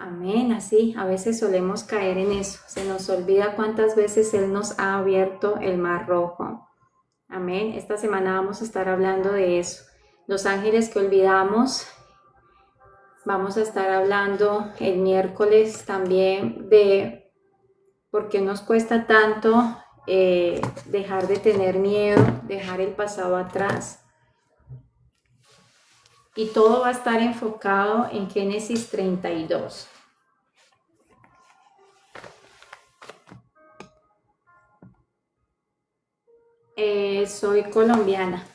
Amén, así a veces solemos caer en eso. Se nos olvida cuántas veces Él nos ha abierto el mar rojo. Amén. Esta semana vamos a estar hablando de eso. Los ángeles que olvidamos. Vamos a estar hablando el miércoles también de por qué nos cuesta tanto dejar de tener miedo, dejar el pasado atrás. Y todo va a estar enfocado en Génesis 32. Soy colombiana,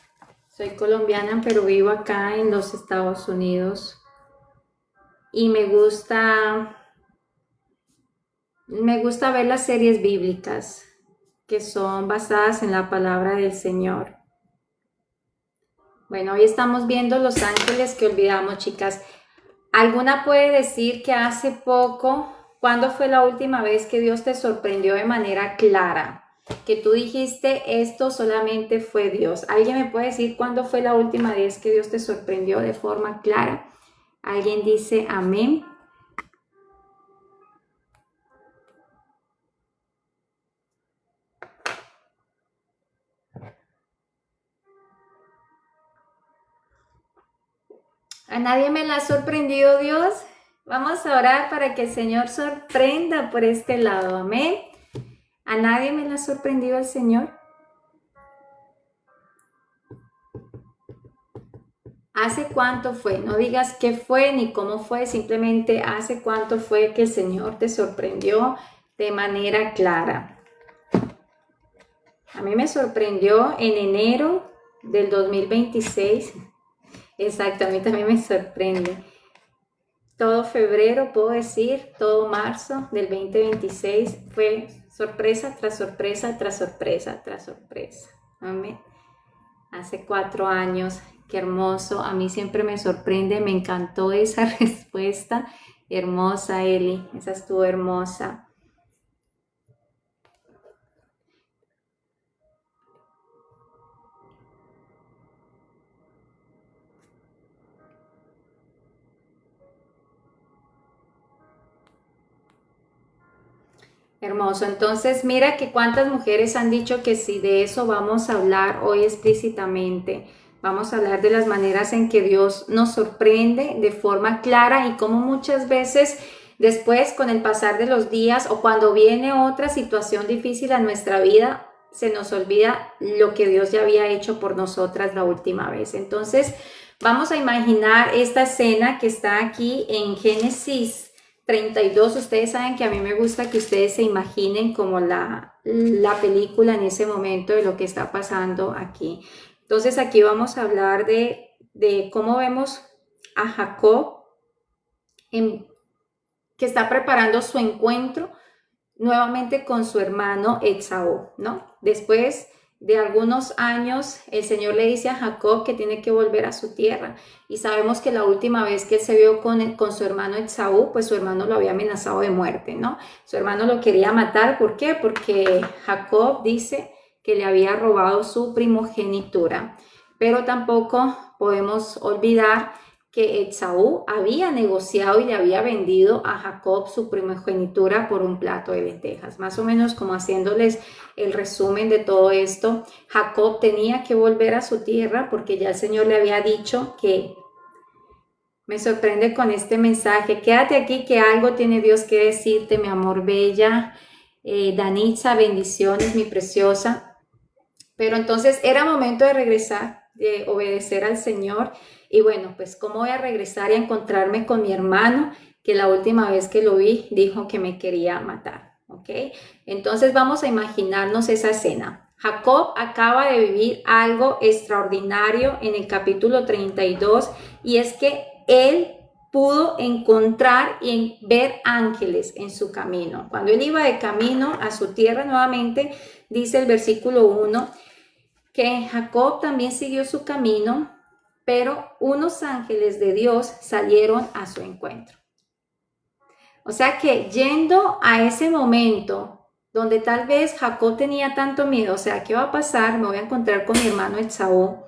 pero vivo acá en los Estados Unidos y me gusta ver las series bíblicas que son basadas en la palabra del Señor. Bueno, hoy estamos viendo los ángeles que olvidamos, chicas. ¿Alguna puede decir que hace poco, cuándo fue la última vez que Dios te sorprendió de manera clara? Que tú dijiste, esto solamente fue Dios. ¿Alguien me puede decir cuándo fue la última vez que Dios te sorprendió de forma clara? ¿Alguien dice amén? ¿A nadie me la ha sorprendido Dios? Vamos a orar para que el Señor sorprenda por este lado. Amén. ¿A nadie me la ha sorprendido el Señor? ¿Hace cuánto fue? No digas qué fue ni cómo fue, simplemente hace cuánto fue que el Señor te sorprendió de manera clara. A mí me sorprendió en enero del 2026. Exacto, a mí también me sorprende. Todo febrero, puedo decir, todo marzo del 2026 fue sorpresa tras sorpresa, tras sorpresa, tras sorpresa. Amén. Hace 4 años, qué hermoso. A mí siempre me sorprende, me encantó esa respuesta. Hermosa, Eli, esa estuvo hermosa. Hermoso. Entonces, mira que cuántas mujeres han dicho que sí, de eso vamos a hablar hoy explícitamente. Vamos a hablar de las maneras en que Dios nos sorprende de forma clara y cómo muchas veces después, con el pasar de los días o cuando viene otra situación difícil a nuestra vida, se nos olvida lo que Dios ya había hecho por nosotras la última vez. Entonces, vamos a imaginar esta escena que está aquí en Génesis 32. Ustedes saben que a mí me gusta que ustedes se imaginen como la película en ese momento de lo que está pasando aquí. Entonces aquí vamos a hablar de cómo vemos a Jacob que está preparando su encuentro nuevamente con su hermano Esaú, ¿no? Después de algunos años, el Señor le dice a Jacob que tiene que volver a su tierra. Y sabemos que la última vez que él se vio con su hermano Esaú, pues su hermano lo había amenazado de muerte, ¿no? Su hermano lo quería matar. ¿Por qué? Porque Jacob dice que le había robado su primogenitura. Pero tampoco podemos olvidar que Esaú había negociado y le había vendido a Jacob su primogenitura por un plato de lentejas. Más o menos como haciéndoles el resumen de todo esto, Jacob tenía que volver a su tierra porque ya el Señor le había dicho que me sorprende con este mensaje. Quédate aquí que algo tiene Dios que decirte, mi amor bella. Danitza, bendiciones, mi preciosa. Pero entonces era momento de regresar, de obedecer al Señor. Y bueno, pues cómo voy a regresar y a encontrarme con mi hermano, que la última vez que lo vi dijo que me quería matar, ¿ok? Entonces vamos a imaginarnos esa escena. Jacob acaba de vivir algo extraordinario en el capítulo 32 y es que él pudo encontrar y ver ángeles en su camino. Cuando él iba de camino a su tierra nuevamente, dice el versículo 1, que Jacob también siguió su camino, pero unos ángeles de Dios salieron a su encuentro. O sea que yendo a ese momento donde tal vez Jacob tenía tanto miedo, o sea, ¿qué va a pasar? Me voy a encontrar con mi hermano Esaú.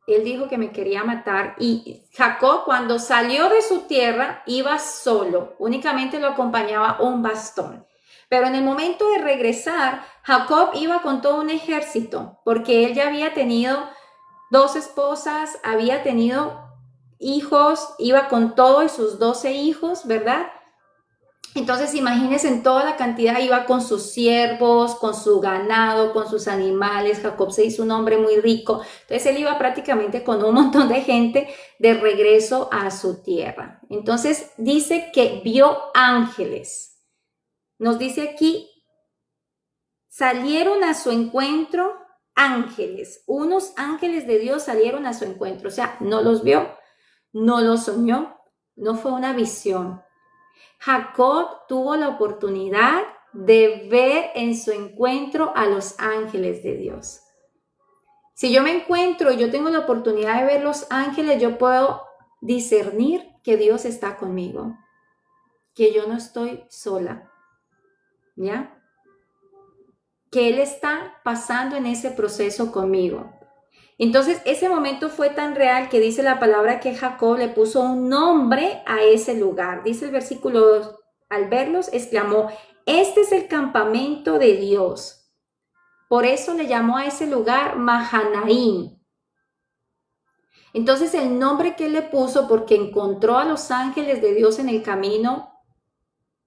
Él dijo que me quería matar y Jacob cuando salió de su tierra iba solo, únicamente lo acompañaba un bastón. Pero en el momento de regresar, Jacob iba con todo un ejército, porque él ya había tenido 2 esposas, había tenido hijos, iba con todos sus 12 hijos, ¿verdad? Entonces, imagínense en toda la cantidad, iba con sus siervos, con su ganado, con sus animales. Jacob se hizo un hombre muy rico. Entonces, él iba prácticamente con un montón de gente de regreso a su tierra. Entonces, dice que vio ángeles. Nos dice aquí, salieron a su encuentro ángeles. Unos ángeles de Dios salieron a su encuentro. O sea, no los vio, no los soñó, no fue una visión. Jacob tuvo la oportunidad de ver en su encuentro a los ángeles de Dios. Si yo me encuentro y yo tengo la oportunidad de ver los ángeles, yo puedo discernir que Dios está conmigo, que yo no estoy sola, ¿ya? Que Él está pasando en ese proceso conmigo. Entonces, ese momento fue tan real que dice la palabra que Jacob le puso un nombre a ese lugar. Dice el versículo 2, al verlos, exclamó, este es el campamento de Dios. Por eso le llamó a ese lugar Mahanaim. Entonces, el nombre que él le puso, porque encontró a los ángeles de Dios en el camino,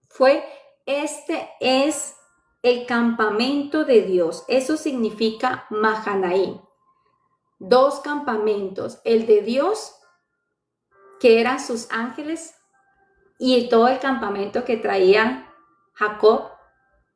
fue, este es el campamento de Dios. Eso significa Mahanaim. 2 campamentos, el de Dios, que eran sus ángeles, y todo el campamento que traía Jacob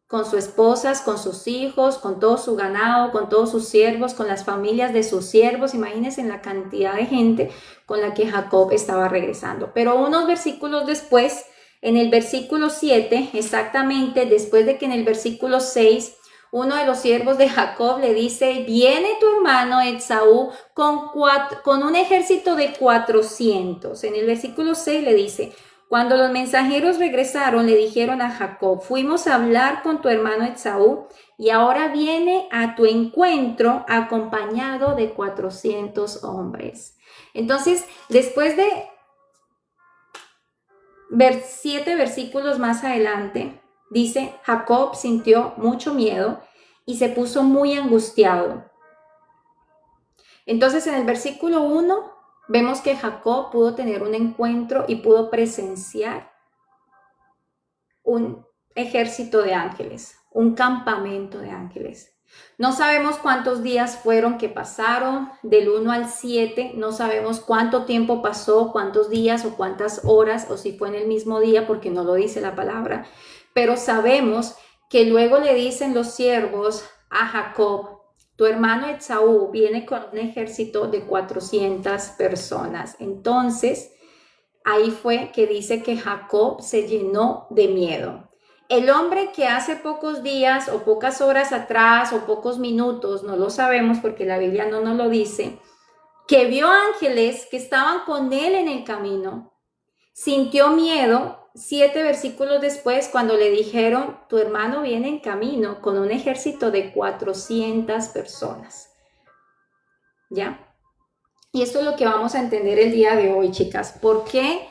con sus esposas, con sus hijos, con todo su ganado, con todos sus siervos, con las familias de sus siervos. Imagínense la cantidad de gente con la que Jacob estaba regresando. Pero unos versículos después, en el versículo 7, exactamente después de que en el versículo 6 uno de los siervos de Jacob le dice, viene tu hermano Esaú con un ejército de 400. En el versículo 6 le dice, cuando los mensajeros regresaron, le dijeron a Jacob, fuimos a hablar con tu hermano Esaú y ahora viene a tu encuentro acompañado de 400 hombres. Entonces, después de ver 7 versículos más adelante, dice, Jacob sintió mucho miedo y se puso muy angustiado. Entonces, en el versículo 1, vemos que Jacob pudo tener un encuentro y pudo presenciar un ejército de ángeles, un campamento de ángeles. No sabemos cuántos días fueron que pasaron, del 1 al 7, no sabemos cuánto tiempo pasó, cuántos días o cuántas horas, o si fue en el mismo día, porque no lo dice la palabra, pero sabemos que luego le dicen los siervos a Jacob, tu hermano Esaú viene con un ejército de 400 personas. Entonces, ahí fue que dice que Jacob se llenó de miedo. El hombre que hace pocos días o pocas horas atrás o pocos minutos, no lo sabemos porque la Biblia no nos lo dice, que vio ángeles que estaban con él en el camino, sintió miedo 7 versículos después cuando le dijeron, tu hermano viene en camino con un ejército de 400 personas. ¿Ya? Y esto es lo que vamos a entender el día de hoy, chicas. ¿Por qué?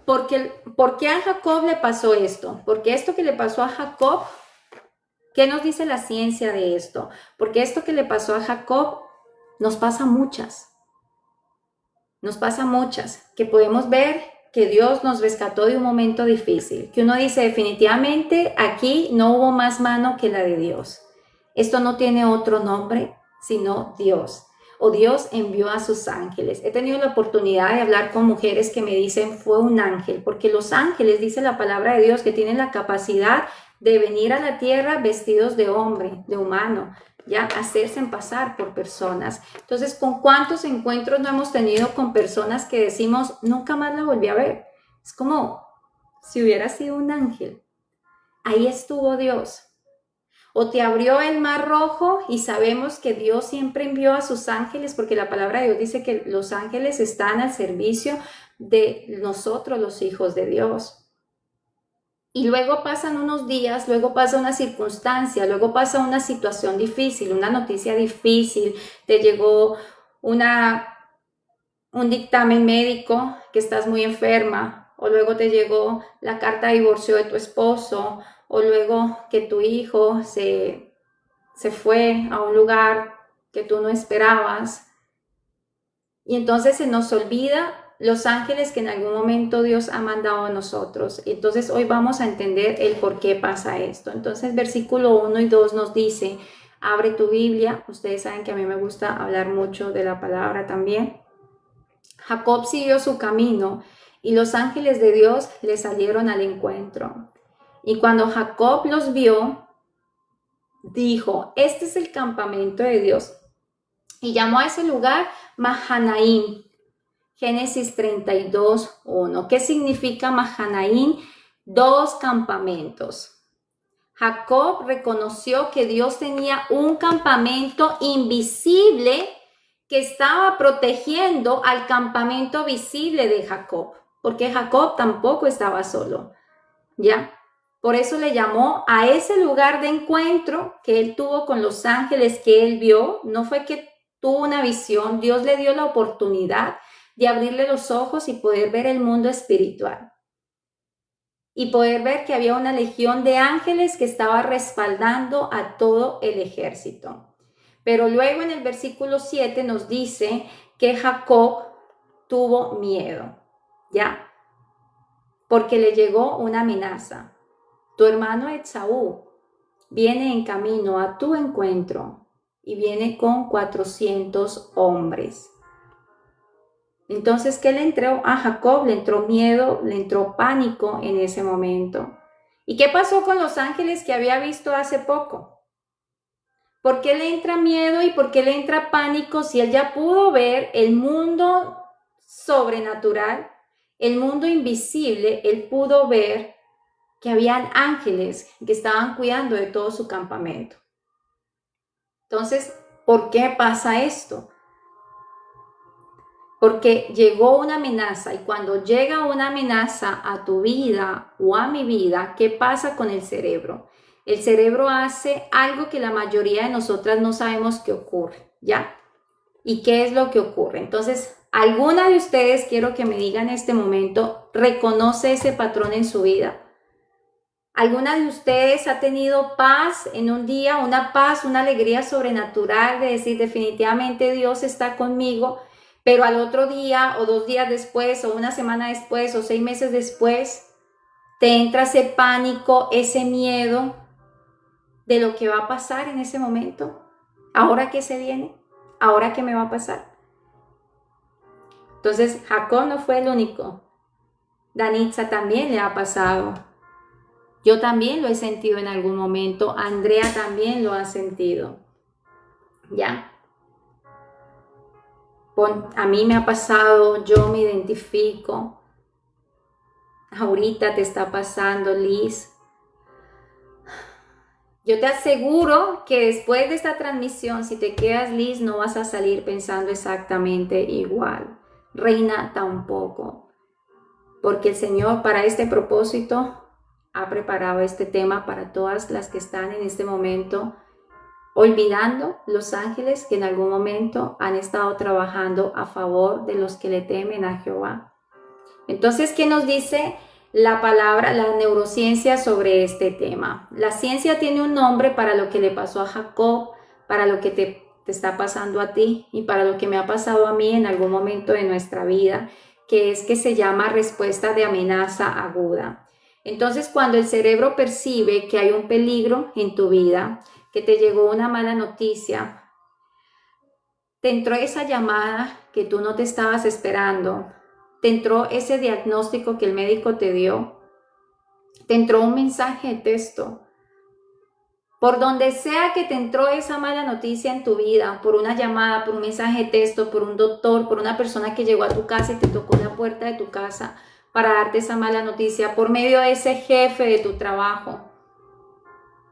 ¿Por qué a Jacob le pasó esto? Porque esto que le pasó a Jacob, ¿qué nos dice la ciencia de esto? Porque esto que le pasó a Jacob nos pasa a muchas. Nos pasa a muchas, que podemos ver que Dios nos rescató de un momento difícil, que uno dice definitivamente aquí no hubo más mano que la de Dios. Esto no tiene otro nombre sino Dios. O Dios envió a sus ángeles. He tenido la oportunidad de hablar con mujeres que me dicen fue un ángel, porque los ángeles, dice la palabra de Dios, que tienen la capacidad de venir a la tierra vestidos de hombre, de humano, ya hacerse pasar por personas. Entonces, ¿con cuántos encuentros no hemos tenido con personas que decimos nunca más la volví a ver? Es como si hubiera sido un ángel. Ahí estuvo Dios. O te abrió el mar rojo y sabemos que Dios siempre envió a sus ángeles porque la palabra de Dios dice que los ángeles están al servicio de nosotros, los hijos de Dios. Y luego pasan unos días, luego pasa una circunstancia, luego pasa una situación difícil, una noticia difícil, te llegó una un dictamen médico que estás muy enferma, o luego te llegó la carta de divorcio de tu esposo, o luego que tu hijo se fue a un lugar que tú no esperabas. Y entonces se nos olvida los ángeles que en algún momento Dios ha mandado a nosotros. Entonces hoy vamos a entender el por qué pasa esto. Entonces versículo 1 y 2 nos dice, abre tu Biblia. Ustedes saben que a mí me gusta hablar mucho de la palabra también. Jacob siguió su camino y los ángeles de Dios le salieron al encuentro. Y cuando Jacob los vio, dijo, este es el campamento de Dios. Y llamó a ese lugar Mahanaim. Génesis 32:1. ¿Qué significa Mahanaim? 2 campamentos. Jacob reconoció que Dios tenía un campamento invisible que estaba protegiendo al campamento visible de Jacob, porque Jacob tampoco estaba solo, ¿ya? Por eso le llamó a ese lugar de encuentro que él tuvo con los ángeles que él vio. No fue que tuvo una visión, Dios le dio la oportunidad de abrirle los ojos y poder ver el mundo espiritual. Y poder ver que había una legión de ángeles que estaba respaldando a todo el ejército. Pero luego en el versículo 7 nos dice que Jacob tuvo miedo, ¿ya? Porque le llegó una amenaza. Tu hermano Esaú viene en camino a tu encuentro y viene con 400 hombres. Entonces, ¿qué le entró a Jacob? Le entró miedo, le entró pánico en ese momento. ¿Y qué pasó con los ángeles que había visto hace poco? ¿Por qué le entra miedo y por qué le entra pánico si él ya pudo ver el mundo sobrenatural, el mundo invisible? Él pudo ver que habían ángeles que estaban cuidando de todo su campamento. Entonces, ¿por qué pasa esto? Porque llegó una amenaza, y cuando llega una amenaza a tu vida o a mi vida, ¿qué pasa con el cerebro? El cerebro hace algo que la mayoría de nosotras no sabemos qué ocurre, ¿ya? ¿Y qué es lo que ocurre? Entonces, ¿alguna de ustedes, quiero que me digan en este momento, reconoce ese patrón en su vida? ¿Alguna de ustedes ha tenido paz en un día, una paz, una alegría sobrenatural de decir definitivamente Dios está conmigo, pero al otro día o 2 días después o una semana después o 6 meses después te entra ese pánico, ese miedo de lo que va a pasar en ese momento? ¿Ahora qué se viene? ¿Ahora qué me va a pasar? Entonces Jacob no fue el único. Danitza también le ha pasado. Yo también lo he sentido en algún momento. Andrea también lo ha sentido. ¿Ya? A mí me ha pasado, yo me identifico. Ahorita te está pasando, Liz. Yo te aseguro que después de esta transmisión, si te quedas, Liz, no vas a salir pensando exactamente igual. Reina, tampoco. Porque el Señor para este propósito ha preparado este tema para todas las que están en este momento olvidando los ángeles que en algún momento han estado trabajando a favor de los que le temen a Jehová. Entonces, ¿qué nos dice la palabra, la neurociencia sobre este tema? La ciencia tiene un nombre para lo que le pasó a Jacob, para lo que te está pasando a ti y para lo que me ha pasado a mí en algún momento de nuestra vida, que se llama respuesta de amenaza aguda. Entonces, cuando el cerebro percibe que hay un peligro en tu vida, que te llegó una mala noticia, te entró esa llamada que tú no te estabas esperando, te entró ese diagnóstico que el médico te dio, te entró un mensaje de texto, por donde sea que te entró esa mala noticia en tu vida, por una llamada, por un mensaje de texto, por un doctor, por una persona que llegó a tu casa y te tocó la puerta de tu casa para darte esa mala noticia, por medio de ese jefe de tu trabajo.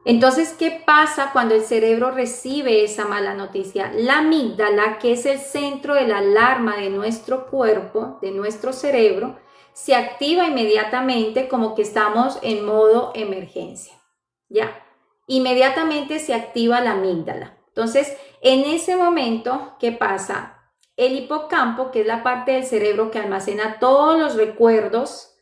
Entonces, ¿qué pasa cuando el cerebro recibe esa mala noticia? La amígdala, que es el centro de la alarma de nuestro cuerpo, de nuestro cerebro, se activa inmediatamente como que estamos en modo emergencia, ¿ya? Inmediatamente se activa la amígdala. Entonces, en ese momento, ¿qué pasa? El hipocampo, que es la parte del cerebro que almacena todos los recuerdos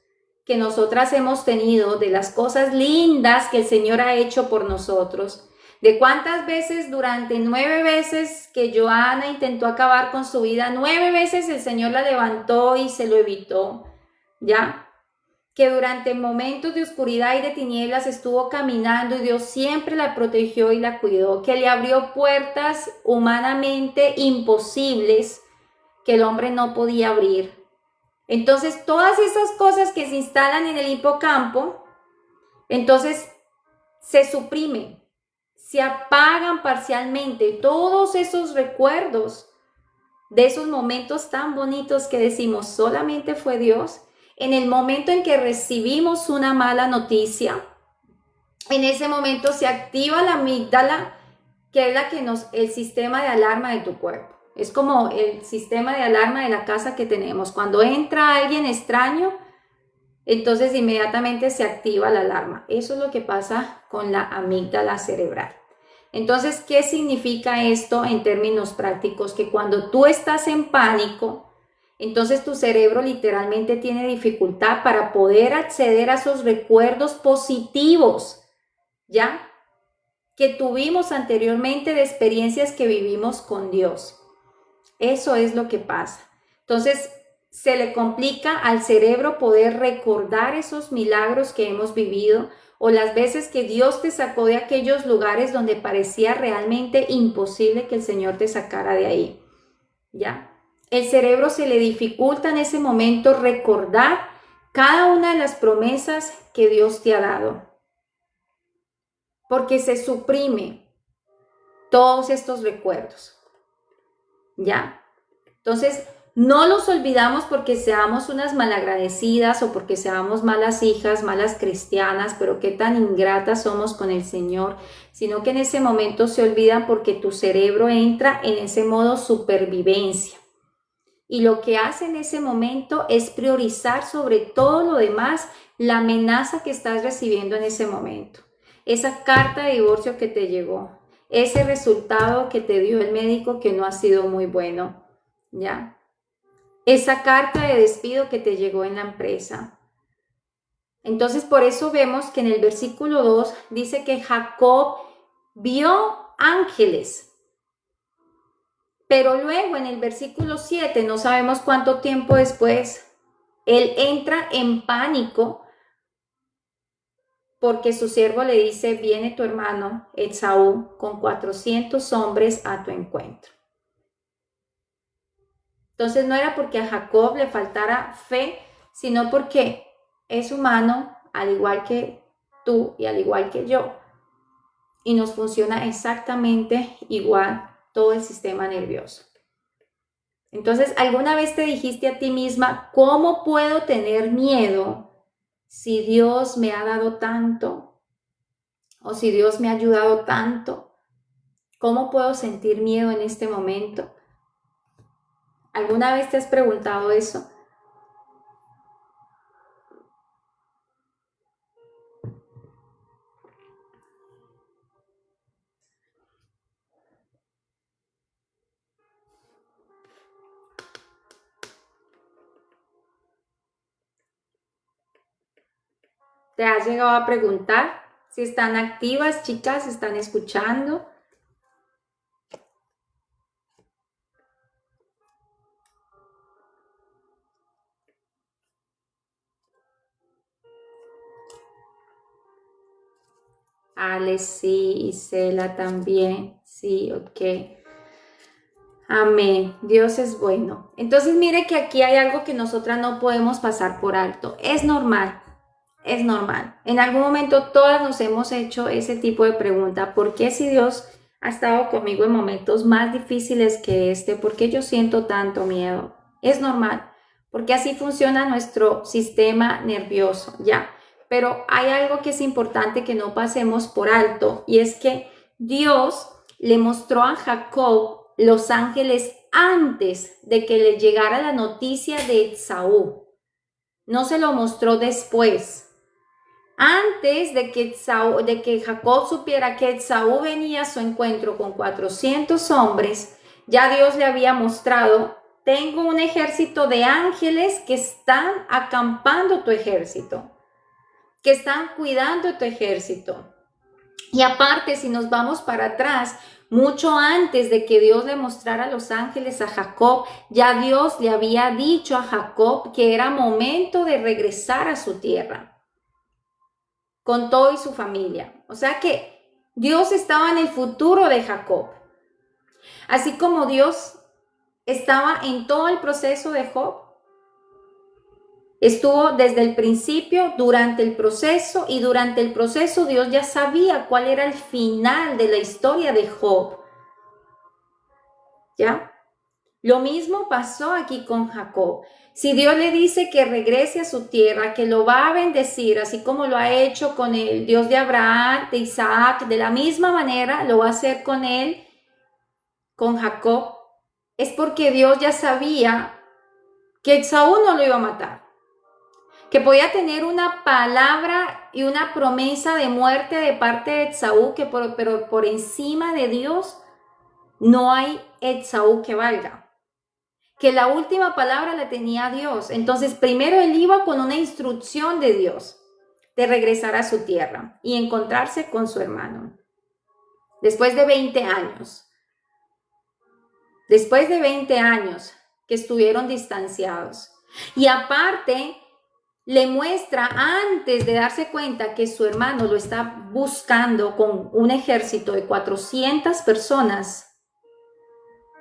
que nosotras hemos tenido de las cosas lindas que el Señor ha hecho por nosotros, de cuántas veces durante 9 veces que Joana intentó acabar con su vida, 9 veces el Señor la levantó y se lo evitó, ¿ya? Que durante momentos de oscuridad y de tinieblas estuvo caminando y Dios siempre la protegió y la cuidó, que le abrió puertas humanamente imposibles que el hombre no podía abrir. Entonces, todas esas cosas que se instalan en el hipocampo, entonces se suprimen, se apagan parcialmente todos esos recuerdos de esos momentos tan bonitos que decimos solamente fue Dios. En el momento en que recibimos una mala noticia, en ese momento se activa la amígdala, que es la que el sistema de alarma de tu cuerpo. Es como el sistema de alarma de la casa que tenemos. Cuando entra alguien extraño, entonces inmediatamente se activa la alarma. Eso es lo que pasa con la amígdala cerebral. Entonces, ¿qué significa esto en términos prácticos? Que cuando tú estás en pánico, entonces tu cerebro literalmente tiene dificultad para poder acceder a esos recuerdos positivos, ¿ya? Que tuvimos anteriormente de experiencias que vivimos con Dios. Eso es lo que pasa. Entonces, se le complica al cerebro poder recordar esos milagros que hemos vivido o las veces que Dios te sacó de aquellos lugares donde parecía realmente imposible que el Señor te sacara de ahí, ¿ya? El cerebro se le dificulta en ese momento recordar cada una de las promesas que Dios te ha dado, porque se suprime todos estos recuerdos, ¿ya? Entonces, no los olvidamos porque seamos unas malagradecidas o porque seamos malas hijas, malas cristianas, pero qué tan ingratas somos con el Señor, sino que en ese momento se olvidan porque tu cerebro entra en ese modo supervivencia. Y lo que hace en ese momento es priorizar sobre todo lo demás la amenaza que estás recibiendo en ese momento. Esa carta de divorcio que te llegó, ese resultado que te dio el médico que no ha sido muy bueno, ¿ya? Esa carta de despido que te llegó en la empresa. Entonces, por eso vemos que en el versículo 2 dice que Jacob vio ángeles. Pero luego en el versículo 7, no sabemos cuánto tiempo después, él entra en pánico porque su siervo le dice, viene tu hermano Esaú con 400 hombres a tu encuentro. Entonces no era porque a Jacob le faltara fe, sino porque es humano, al igual que tú y al igual que yo. Y nos funciona exactamente igual todo el sistema nervioso. Entonces, ¿alguna vez te dijiste a ti misma, cómo puedo tener miedo si Dios me ha dado tanto? ¿O si Dios me ha ayudado tanto? ¿Cómo puedo sentir miedo en este momento? ¿Alguna vez te has preguntado eso? ¿Te has llegado a preguntar si están activas, chicas? ¿Están escuchando? Ale, sí, Isela también. Sí, ok. Amén. Dios es bueno. Entonces mire que aquí hay algo que nosotras no podemos pasar por alto. Es normal. Es normal. En algún momento todas nos hemos hecho ese tipo de pregunta. ¿Por qué si Dios ha estado conmigo en momentos más difíciles que este? ¿Por qué yo siento tanto miedo? Es normal, porque así funciona nuestro sistema nervioso, ¿ya? Pero hay algo que es importante que no pasemos por alto, y es que Dios le mostró a Jacob los ángeles antes de que le llegara la noticia de Esaú. No se lo mostró después. Antes de que Jacob supiera que Esaú venía a su encuentro con 400 hombres, ya Dios le había mostrado tengo un ejército de ángeles que están acampando tu ejército, que están cuidando tu ejército. Y aparte, si nos vamos para atrás, mucho antes de que Dios le mostrara a los ángeles a Jacob, ya Dios le había dicho a Jacob que era momento de regresar a su tierra, con todo y su familia. O sea que Dios estaba en el futuro de Jacob. Así como Dios estaba en todo el proceso de Job, estuvo desde el principio, durante el proceso, y durante el proceso Dios ya sabía cuál era el final de la historia de Job. ¿Ya? Lo mismo pasó aquí con Jacob. Si Dios le dice que regrese a su tierra, que lo va a bendecir, así como lo ha hecho con el Dios de Abraham, de Isaac, de la misma manera lo va a hacer con él, con Jacob, es porque Dios ya sabía que Esaú no lo iba a matar, que podía tener una palabra y una promesa de muerte de parte de Esaú, pero por encima de Dios no hay Esaú que valga, que la última palabra la tenía Dios. Entonces primero él iba con una instrucción de Dios de regresar a su tierra y encontrarse con su hermano. Después de 20 años que estuvieron distanciados. Y aparte, le muestra antes de darse cuenta que su hermano lo está buscando con un ejército de 400 personas.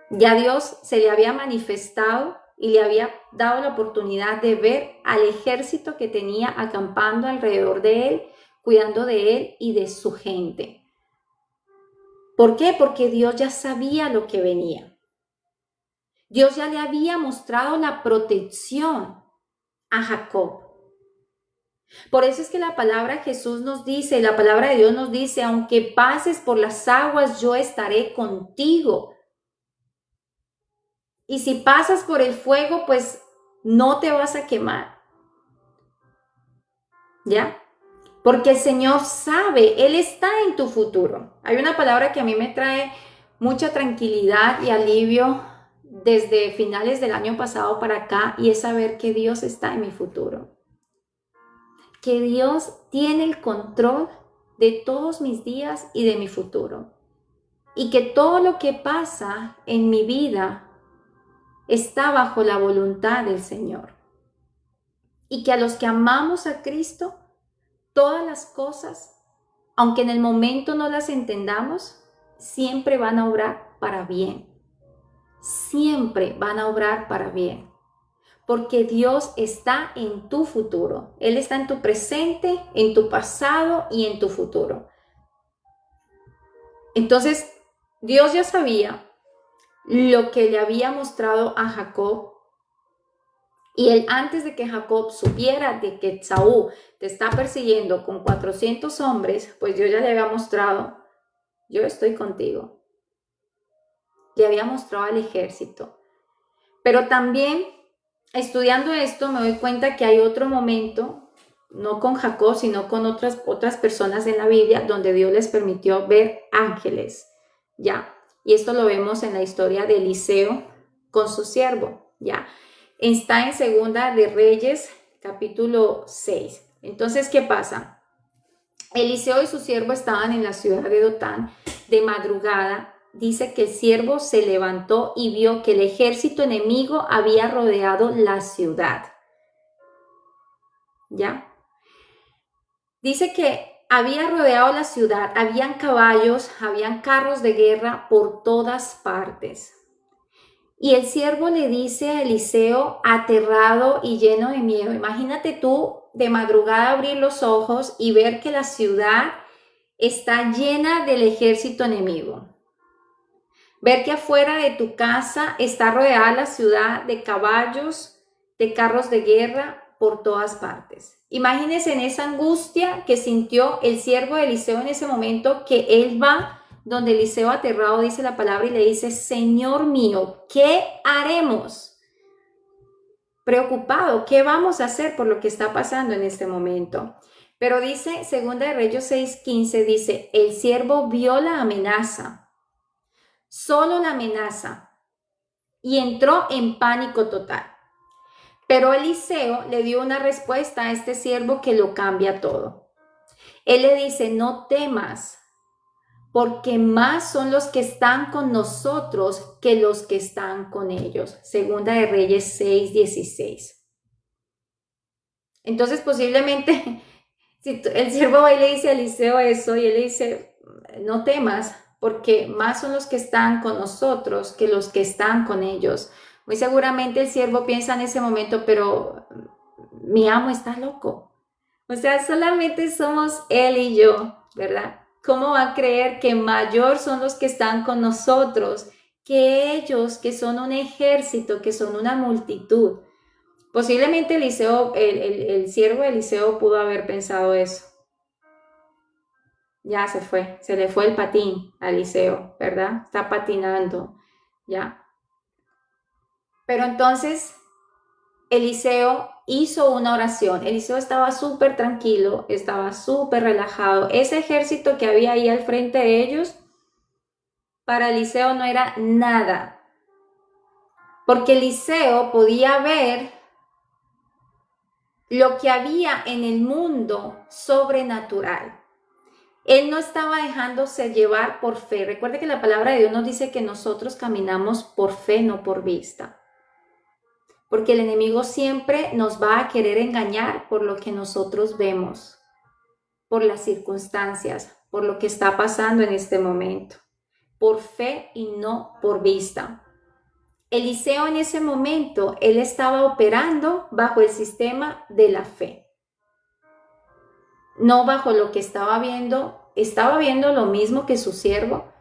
Ya Dios se le había manifestado y le había dado la oportunidad de ver al ejército que tenía acampando alrededor de él, cuidando de él y de su gente. ¿Por qué? Porque Dios ya sabía lo que venía. Dios ya le había mostrado la protección a Jacob. Por eso es que la palabra de Jesús nos dice, la palabra de Dios nos dice, aunque pases por las aguas, yo estaré contigo. Y si pasas por el fuego, pues no te vas a quemar. ¿Ya? Porque el Señor sabe, Él está en tu futuro. Hay una palabra que a mí me trae mucha tranquilidad y alivio desde finales del año pasado para acá, y es saber que Dios está en mi futuro. Que Dios tiene el control de todos mis días y de mi futuro. Y que todo lo que pasa en mi vida está bajo la voluntad del Señor. Y que a los que amamos a Cristo, todas las cosas, aunque en el momento no las entendamos, siempre van a obrar para bien. Siempre van a obrar para bien. Porque Dios está en tu futuro. Él está en tu presente, en tu pasado y en tu futuro. Entonces, Dios ya sabía lo que le había mostrado a Jacob. Y él, antes de que Jacob supiera de que Esaú te está persiguiendo con 400 hombres, pues Dios ya le había mostrado, yo estoy contigo. Le había mostrado al ejército. Pero también, estudiando esto, me doy cuenta que hay otro momento, no con Jacob, sino con otras personas en la Biblia, donde Dios les permitió ver ángeles, ¿ya? Y esto lo vemos en la historia de Eliseo con su siervo, ¿ya? Está en Segunda de Reyes, capítulo 6. Entonces, ¿qué pasa? Eliseo y su siervo estaban en la ciudad de Dotán de madrugada. Dice que el siervo se levantó y vio que el ejército enemigo había rodeado la ciudad. ¿Ya? Dice que había rodeado la ciudad, habían caballos, habían carros de guerra por todas partes. Y el siervo le dice a Eliseo, aterrado y lleno de miedo, imagínate tú de madrugada abrir los ojos y ver que la ciudad está llena del ejército enemigo. Ver que afuera de tu casa está rodeada la ciudad de caballos, de carros de guerra por todas partes. Imagínense en esa angustia que sintió el siervo de Eliseo en ese momento, que él va donde Eliseo, aterrado, dice la palabra y le dice, Señor mío, ¿qué haremos? Preocupado, ¿qué vamos a hacer por lo que está pasando en este momento? Pero dice, Segunda de Reyes 6:15, dice, el siervo vio la amenaza, solo la amenaza, y entró en pánico total. Pero Eliseo le dio una respuesta a este siervo que lo cambia todo. Él le dice, no temas, porque más son los que están con nosotros que los que están con ellos. Segunda de Reyes 6:16. Entonces posiblemente si el siervo va y le dice a Eliseo eso y él le dice, no temas, porque más son los que están con nosotros que los que están con ellos. Muy seguramente el siervo piensa en ese momento, pero mi amo está loco. O sea, solamente somos él y yo, ¿verdad? ¿Cómo va a creer que mayor son los que están con nosotros que ellos, que son un ejército, que son una multitud? Posiblemente Eliseo, el siervo de Eliseo pudo haber pensado eso. Ya se fue, se le fue el patín a Eliseo, ¿verdad? Está patinando, ya. Pero entonces Eliseo hizo una oración. Eliseo estaba súper tranquilo, estaba súper relajado. Ese ejército que había ahí al frente de ellos, para Eliseo no era nada. Porque Eliseo podía ver lo que había en el mundo sobrenatural. Él no estaba dejándose llevar por fe. Recuerde que la palabra de Dios nos dice que nosotros caminamos por fe, no por vista. Porque el enemigo siempre nos va a querer engañar por lo que nosotros vemos, por las circunstancias, por lo que está pasando en este momento. Por fe y no por vista. Eliseo en ese momento, él estaba operando bajo el sistema de la fe. No bajo lo que estaba viendo lo mismo que su siervo,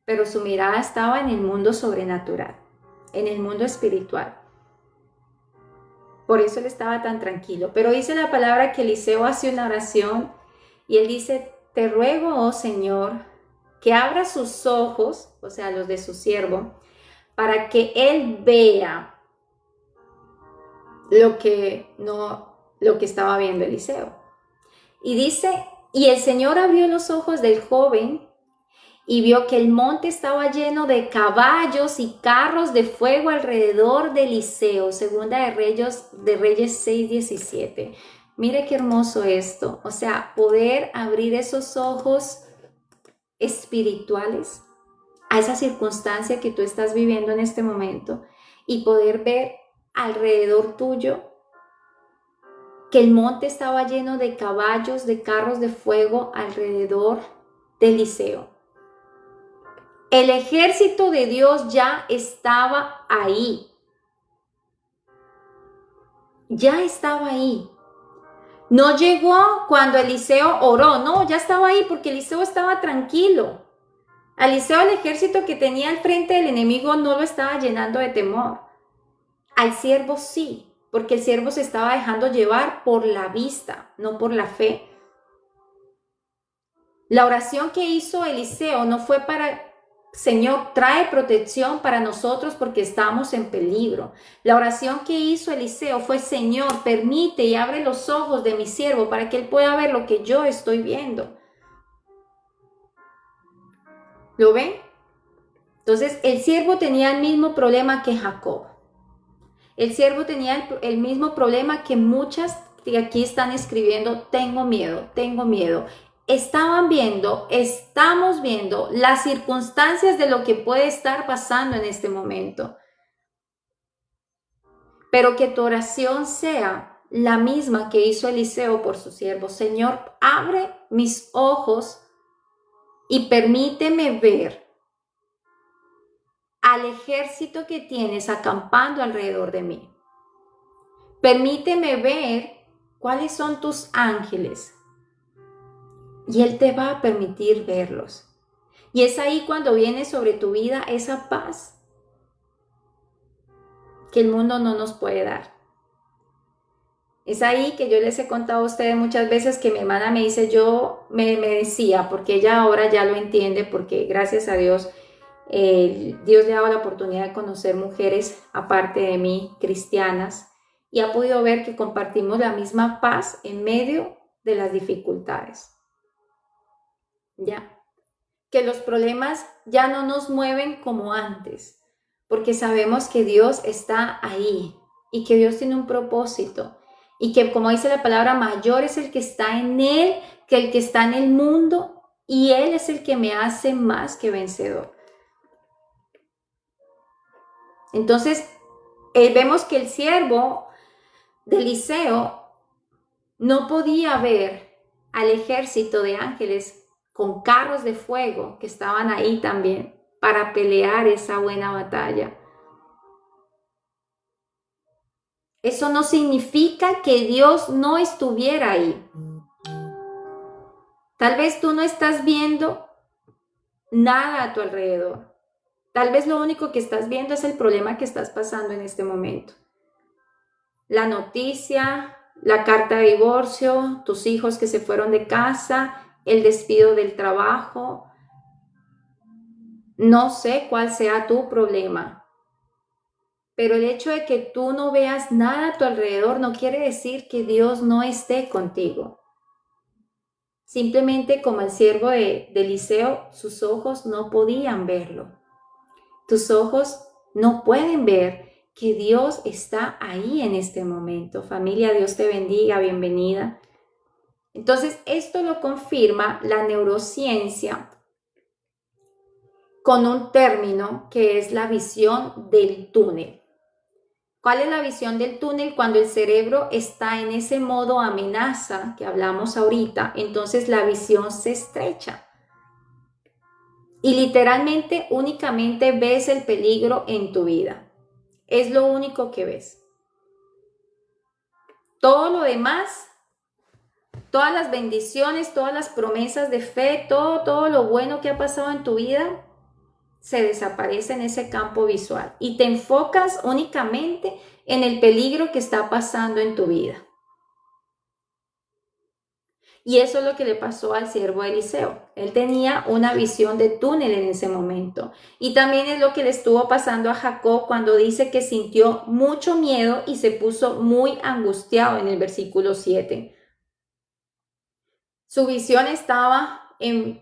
pero su mirada estaba en el mundo sobrenatural, en el mundo espiritual. Por eso él estaba tan tranquilo. Pero dice la palabra que Eliseo hace una oración y él dice, te ruego, oh Señor, que abra sus ojos, o sea, los de su siervo, para que él vea lo que estaba viendo Eliseo. Y dice, y el Señor abrió los ojos del joven y vio que el monte estaba lleno de caballos y carros de fuego alrededor de Eliseo. Segunda de Reyes 6:17. Mire qué hermoso esto. O sea, poder abrir esos ojos espirituales a esa circunstancia que tú estás viviendo en este momento y poder ver alrededor tuyo que el monte estaba lleno de caballos, de carros de fuego alrededor de Eliseo. El ejército de Dios ya estaba ahí. Ya estaba ahí. No llegó cuando Eliseo oró, no, ya estaba ahí porque Eliseo estaba tranquilo. A Eliseo, el ejército que tenía al frente del enemigo no lo estaba llenando de temor. Al siervo sí, porque el siervo se estaba dejando llevar por la vista, no por la fe. La oración que hizo Eliseo no fue para, Señor, trae protección para nosotros porque estamos en peligro. La oración que hizo Eliseo fue, Señor, permite y abre los ojos de mi siervo para que él pueda ver lo que yo estoy viendo. ¿Lo ven? Entonces, el siervo tenía el mismo problema que Jacob. El siervo tenía el mismo problema que muchas que aquí están escribiendo, tengo miedo, tengo miedo. Estamos viendo las circunstancias de lo que puede estar pasando en este momento. Pero que tu oración sea la misma que hizo Eliseo por su siervo. Señor, abre mis ojos y permíteme ver al ejército que tienes acampando alrededor de mí. Permíteme ver cuáles son tus ángeles y Él te va a permitir verlos. Y es ahí cuando viene sobre tu vida esa paz que el mundo no nos puede dar. Es ahí que yo les he contado a ustedes muchas veces que mi hermana me dice, me decía, porque ella ahora ya lo entiende, porque gracias a Dios, Dios le ha dado la oportunidad de conocer mujeres aparte de mí, cristianas, y ha podido ver que compartimos la misma paz en medio de las dificultades. Ya, que los problemas ya no nos mueven como antes, porque sabemos que Dios está ahí y que Dios tiene un propósito y que, como dice la palabra, mayor es el que está en Él que el que está en el mundo, y Él es el que me hace más que vencedor. Entonces, vemos que el siervo de Eliseo no podía ver al ejército de ángeles con carros de fuego que estaban ahí también para pelear esa buena batalla. Eso no significa que Dios no estuviera ahí. Tal vez tú no estás viendo nada a tu alrededor. Tal vez lo único que estás viendo es el problema que estás pasando en este momento. La noticia, la carta de divorcio, tus hijos que se fueron de casa, el despido del trabajo. No sé cuál sea tu problema, pero el hecho de que tú no veas nada a tu alrededor no quiere decir que Dios no esté contigo. Simplemente, como el siervo de Eliseo, sus ojos no podían verlo. Tus ojos no pueden ver que Dios está ahí en este momento. Familia, Dios te bendiga, bienvenida. Entonces, esto lo confirma la neurociencia con un término que es la visión del túnel. ¿Cuál es la visión del túnel? Cuando el cerebro está en ese modo amenaza que hablamos ahorita, entonces la visión se estrecha. Y literalmente únicamente ves el peligro en tu vida. Es lo único que ves. Todo lo demás, todas las bendiciones, todas las promesas de fe, todo lo bueno que ha pasado en tu vida, se desaparece en ese campo visual y te enfocas únicamente en el peligro que está pasando en tu vida. Y eso es lo que le pasó al siervo Eliseo. Él tenía una visión de túnel en ese momento. Y también es lo que le estuvo pasando a Jacob cuando dice que sintió mucho miedo y se puso muy angustiado en el versículo 7. Su visión estaba en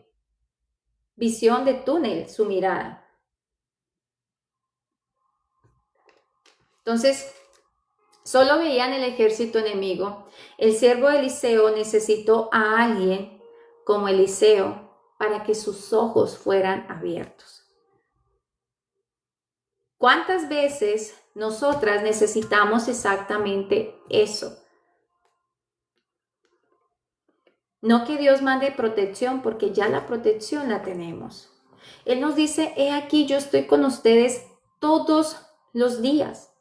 visión de túnel, su mirada. Entonces, solo veían el ejército enemigo. El siervo de Eliseo necesitó a alguien como Eliseo para que sus ojos fueran abiertos. ¿Cuántas veces nosotras necesitamos exactamente eso? No que Dios mande protección, porque ya la protección la tenemos. Él nos dice, he aquí, yo estoy con ustedes todos los días.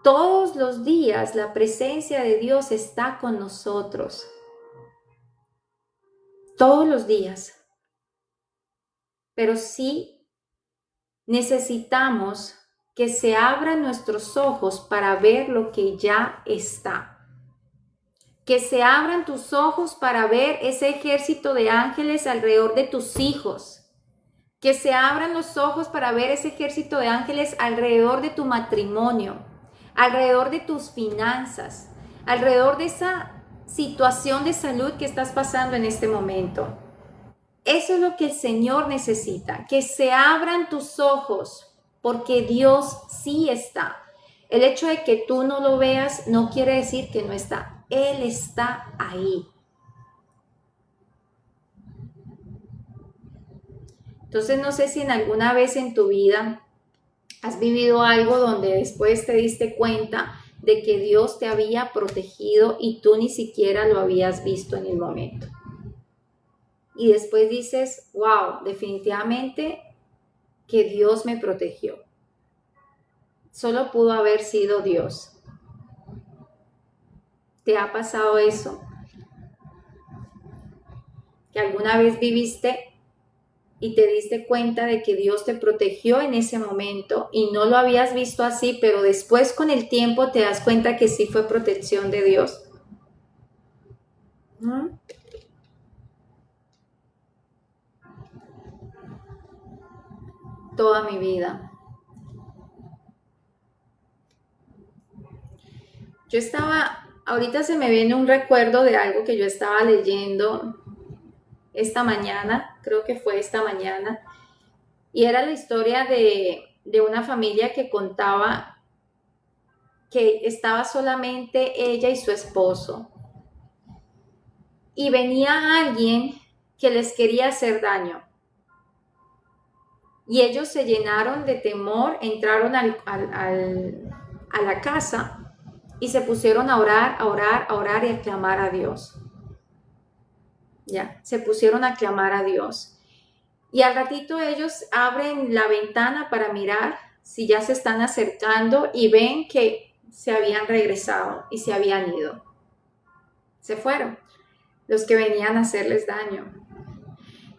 Todos los días la presencia de Dios está con nosotros. Todos los días. Pero sí necesitamos que se abran nuestros ojos para ver lo que ya está. Que se abran tus ojos para ver ese ejército de ángeles alrededor de tus hijos. Que se abran los ojos para ver ese ejército de ángeles alrededor de tu matrimonio, alrededor de tus finanzas, alrededor de esa situación de salud que estás pasando en este momento. Eso es lo que el Señor necesita, que se abran tus ojos, porque Dios sí está. El hecho de que tú no lo veas no quiere decir que no está. Él está ahí. Entonces, no sé si en alguna vez en tu vida has vivido algo donde después te diste cuenta de que Dios te había protegido y tú ni siquiera lo habías visto en el momento. Y después dices, wow, definitivamente que Dios me protegió. Solo pudo haber sido Dios. ¿Te ha pasado eso? ¿Que alguna vez viviste y te diste cuenta de que Dios te protegió en ese momento y no lo habías visto así, pero después con el tiempo te das cuenta que sí fue protección de Dios? Toda mi vida. Ahorita se me viene un recuerdo de algo que yo estaba leyendo esta mañana, creo que fue esta mañana, y era la historia de de una familia que contaba que estaba solamente ella y su esposo. Y venía alguien que les quería hacer daño. Y ellos se llenaron de temor, entraron a la casa y se pusieron a orar y a clamar a Dios. Ya, se pusieron a clamar a Dios. Y al ratito ellos abren la ventana para mirar si ya se están acercando y ven que se habían regresado y se habían ido. Se fueron los que venían a hacerles daño.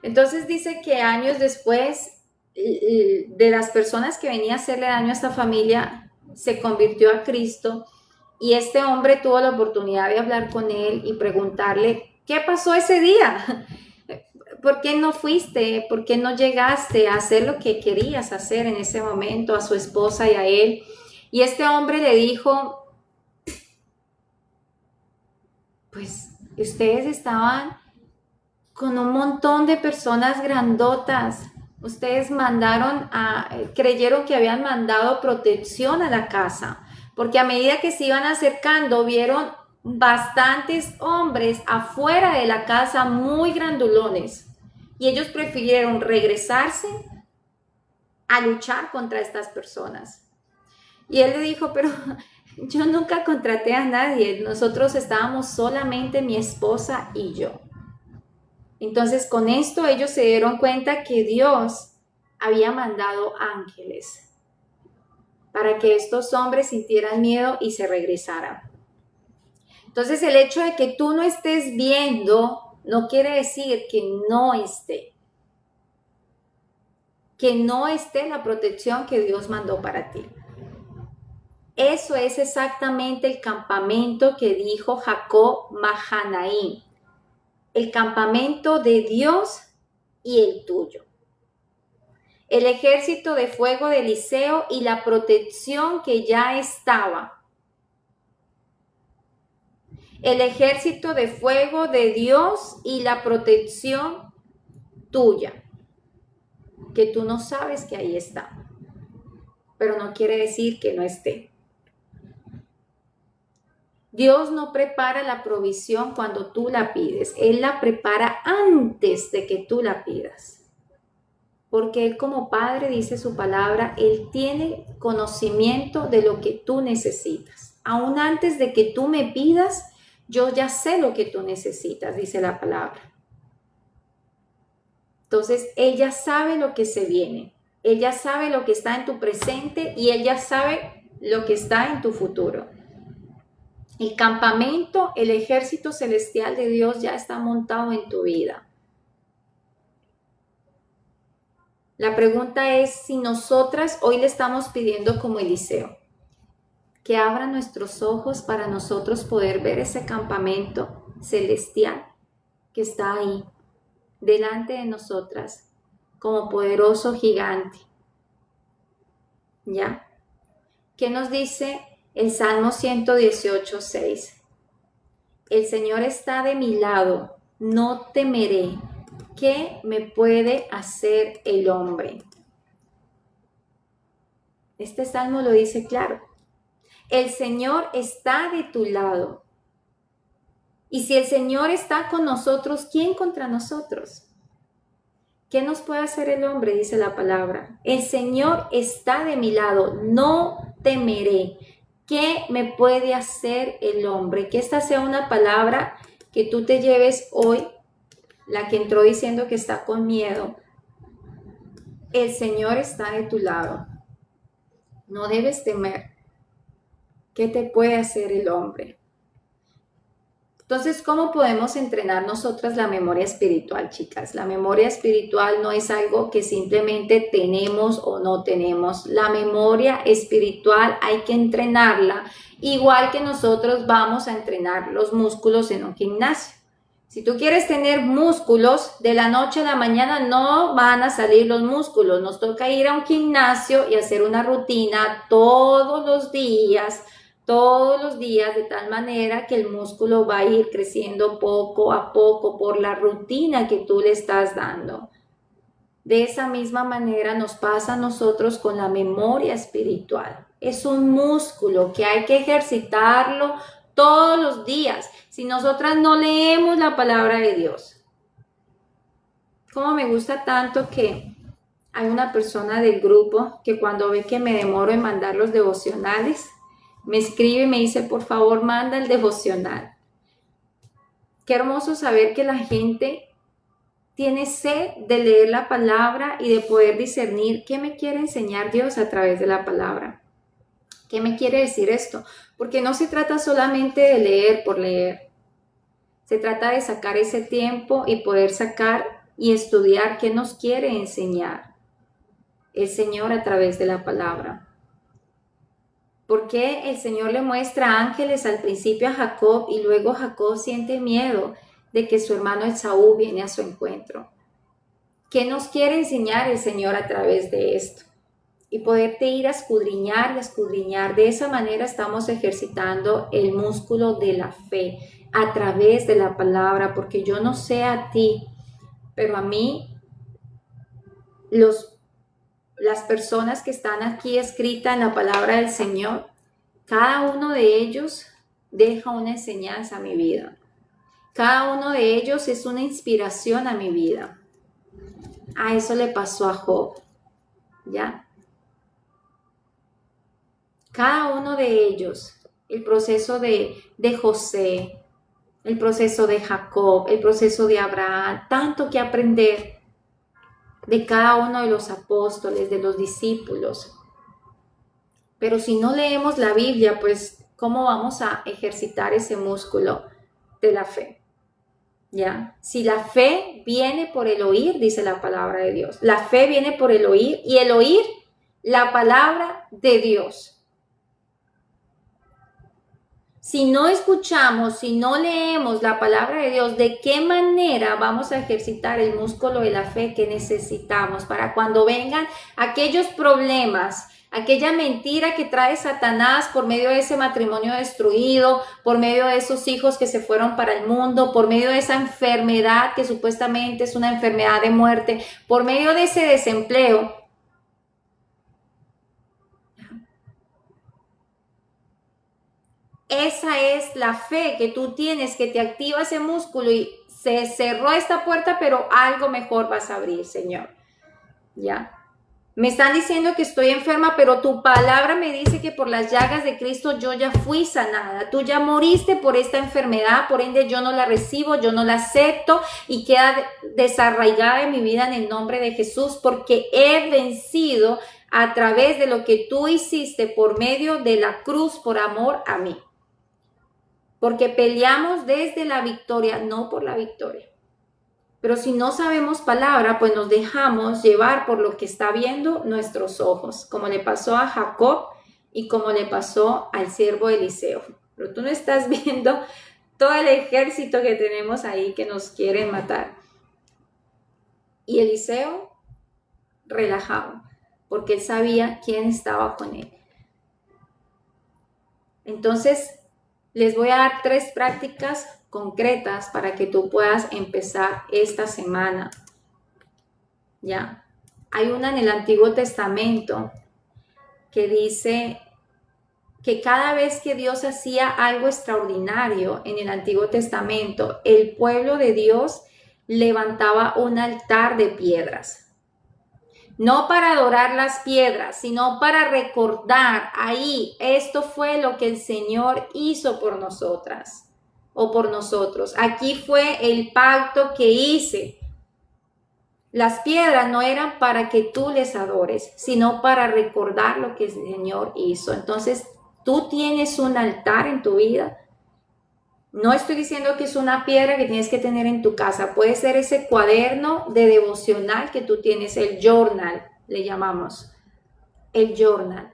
Entonces dice que años después, de las personas que venían a hacerle daño a esta familia, se convirtió a Cristo y este hombre tuvo la oportunidad de hablar con él y preguntarle, ¿qué pasó ese día? ¿Por qué no fuiste? ¿Por qué no llegaste a hacer lo que querías hacer en ese momento a su esposa y a él? Y este hombre le dijo, pues ustedes estaban con un montón de personas grandotas. Ustedes creyeron que habían mandado protección a la casa, porque a medida que se iban acercando, vieron bastantes hombres afuera de la casa muy grandulones. Y ellos prefirieron regresarse a luchar contra estas personas. Y él le dijo, pero yo nunca contraté a nadie. Nosotros estábamos solamente mi esposa y yo. Entonces, con esto ellos se dieron cuenta que Dios había mandado ángeles para que estos hombres sintieran miedo y se regresaran. Entonces, el hecho de que tú no estés viendo no quiere decir que no esté la protección que Dios mandó para ti. Eso es exactamente el campamento que dijo Jacob Mahanaim. El campamento de Dios y el tuyo. El ejército de fuego de Eliseo y la protección que ya estaba. El ejército de fuego de Dios y la protección tuya. Que tú no sabes que ahí está. Pero no quiere decir que no esté. Dios no prepara la provisión cuando tú la pides. Él la prepara antes de que tú la pidas. Porque Él como Padre, dice su palabra, Él tiene conocimiento de lo que tú necesitas. Aún antes de que tú me pidas, yo ya sé lo que tú necesitas, dice la palabra. Entonces, Él ya sabe lo que se viene. Él ya sabe lo que está en tu presente y Él ya sabe lo que está en tu futuro. El campamento, el ejército celestial de Dios ya está montado en tu vida. La pregunta es si nosotras hoy le estamos pidiendo como Eliseo, que abra nuestros ojos para nosotros poder ver ese campamento celestial que está ahí, delante de nosotras, como poderoso gigante. ¿Ya? ¿Qué nos dice el Salmo 118:6? El Señor está de mi lado, no temeré. ¿Qué me puede hacer el hombre? Este salmo lo dice claro. El Señor está de tu lado. Y si el Señor está con nosotros, ¿quién contra nosotros? ¿Qué nos puede hacer el hombre? Dice la palabra. El Señor está de mi lado, no temeré. ¿Qué me puede hacer el hombre? Que esta sea una palabra que tú te lleves hoy, la que entró diciendo que está con miedo. El Señor está de tu lado. No debes temer. ¿Qué te puede hacer el hombre? Entonces, ¿cómo podemos entrenar nosotras la memoria espiritual, chicas? La memoria espiritual no es algo que simplemente tenemos o no tenemos. La memoria espiritual hay que entrenarla, igual que nosotros vamos a entrenar los músculos en un gimnasio. Si tú quieres tener músculos, de la noche a la mañana no van a salir los músculos. Nos toca ir a un gimnasio y hacer una rutina todos los días, de tal manera que el músculo va a ir creciendo poco a poco por la rutina que tú le estás dando. De esa misma manera nos pasa a nosotros con la memoria espiritual. Es un músculo que hay que ejercitarlo todos los días. Si nosotras no leemos la palabra de Dios. Como me gusta tanto que hay una persona del grupo que cuando ve que me demoro en mandar los devocionales, me escribe y me dice, por favor, manda el devocional. Qué hermoso saber que la gente tiene sed de leer la palabra y de poder discernir qué me quiere enseñar Dios a través de la palabra. ¿Qué me quiere decir esto? Porque no se trata solamente de leer por leer. Se trata de sacar ese tiempo y poder sacar y estudiar qué nos quiere enseñar el Señor a través de la palabra. ¿Por qué el Señor le muestra ángeles al principio a Jacob y luego Jacob siente miedo de que su hermano Esaú viene a su encuentro? ¿Qué nos quiere enseñar el Señor a través de esto? Y poderte ir a escudriñar y a escudriñar. De esa manera estamos ejercitando el músculo de la fe a través de la palabra, porque yo no sé a ti, pero a mí las personas que están aquí escritas en la palabra del Señor, cada uno de ellos deja una enseñanza a mi vida. Cada uno de ellos es una inspiración a mi vida. A eso le pasó a Job, ¿ya? Cada uno de ellos, el proceso de José, el proceso de Jacob, el proceso de Abraham, tanto que aprender de cada uno de los apóstoles, de los discípulos. Pero si no leemos la Biblia, pues, ¿cómo vamos a ejercitar ese músculo de la fe? ¿Ya? Si la fe viene por el oír, dice la palabra de Dios. La fe viene por el oír y el oír la palabra de Dios. Si no escuchamos, si no leemos la palabra de Dios, ¿de qué manera vamos a ejercitar el músculo de la fe que necesitamos para cuando vengan aquellos problemas, aquella mentira que trae Satanás por medio de ese matrimonio destruido, por medio de esos hijos que se fueron para el mundo, por medio de esa enfermedad que supuestamente es una enfermedad de muerte, por medio de ese desempleo? Esa es la fe que tú tienes, que te activa ese músculo y se cerró esta puerta, pero algo mejor vas a abrir, Señor. ¿Ya? Me están diciendo que estoy enferma, pero tu palabra me dice que por las llagas de Cristo yo ya fui sanada. Tú ya moriste por esta enfermedad, por ende yo no la recibo, yo no la acepto y queda desarraigada en mi vida en el nombre de Jesús, porque he vencido a través de lo que tú hiciste por medio de la cruz por amor a mí. Porque peleamos desde la victoria, no por la victoria. Pero si no sabemos palabra, pues nos dejamos llevar por lo que está viendo nuestros ojos, como le pasó a Jacob y como le pasó al siervo Eliseo. Pero tú no estás viendo todo el ejército que tenemos ahí que nos quieren matar. Y Eliseo relajado, porque él sabía quién estaba con él. Entonces, les voy a dar 3 prácticas concretas para que tú puedas empezar esta semana. ¿Ya? Hay una en el Antiguo Testamento que dice que cada vez que Dios hacía algo extraordinario en el Antiguo Testamento, el pueblo de Dios levantaba un altar de piedras. No para adorar las piedras, sino para recordar ahí, esto fue lo que el Señor hizo por nosotras o por nosotros. Aquí fue el pacto que hice. Las piedras no eran para que tú les adores, sino para recordar lo que el Señor hizo. Entonces, tú tienes un altar en tu vida. No estoy diciendo que es una piedra que tienes que tener en tu casa. Puede ser ese cuaderno de devocional que tú tienes, el journal, le llamamos. El journal,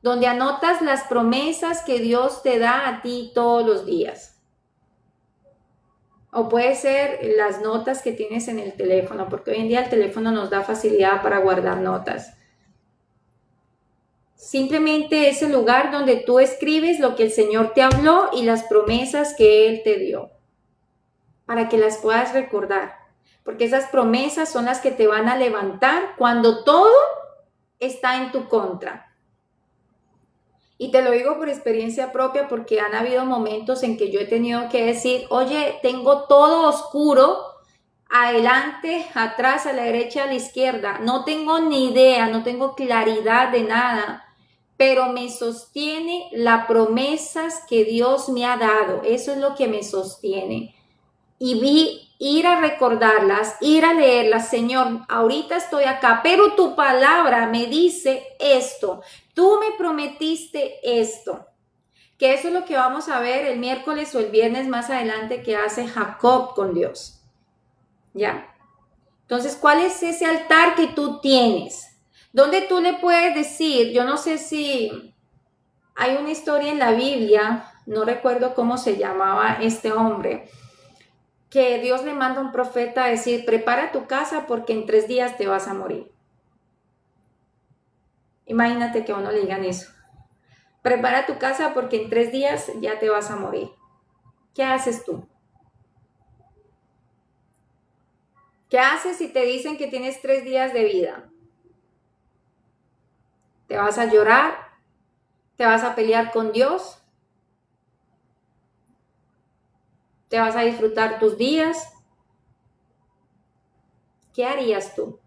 donde anotas las promesas que Dios te da a ti todos los días. O puede ser las notas que tienes en el teléfono, porque hoy en día el teléfono nos da facilidad para guardar notas. Simplemente es el lugar donde tú escribes lo que el Señor te habló y las promesas que Él te dio, para que las puedas recordar. porque esas promesas son las que te van a levantar cuando todo está en tu contra. Y te lo digo por experiencia propia, porque han habido momentos en que yo he tenido que decir, oye, tengo todo oscuro, adelante, atrás, a la derecha, a la izquierda. No tengo ni idea, no tengo claridad de nada, pero me sostiene las promesas que Dios me ha dado. Eso es lo que me sostiene. Y vi ir a recordarlas, ir a leerlas. Señor, ahorita estoy acá, pero tu palabra me dice esto. Tú me prometiste esto. Que eso es lo que vamos a ver el miércoles o el viernes más adelante que hace Jacob con Dios. ¿Ya? Entonces, ¿cuál es ese altar que tú tienes? Donde tú le puedes decir, yo no sé si hay una historia en la Biblia, no recuerdo cómo se llamaba este hombre, que Dios le manda a un profeta a decir, prepara tu casa porque en 3 días te vas a morir. Imagínate que a uno le digan eso. Prepara tu casa porque en 3 días ya te vas a morir. ¿Qué haces tú? ¿Qué haces si te dicen que tienes 3 días de vida? ¿Te vas a llorar? ¿Te vas a pelear con Dios? ¿Te vas a disfrutar tus días? ¿Qué harías tú?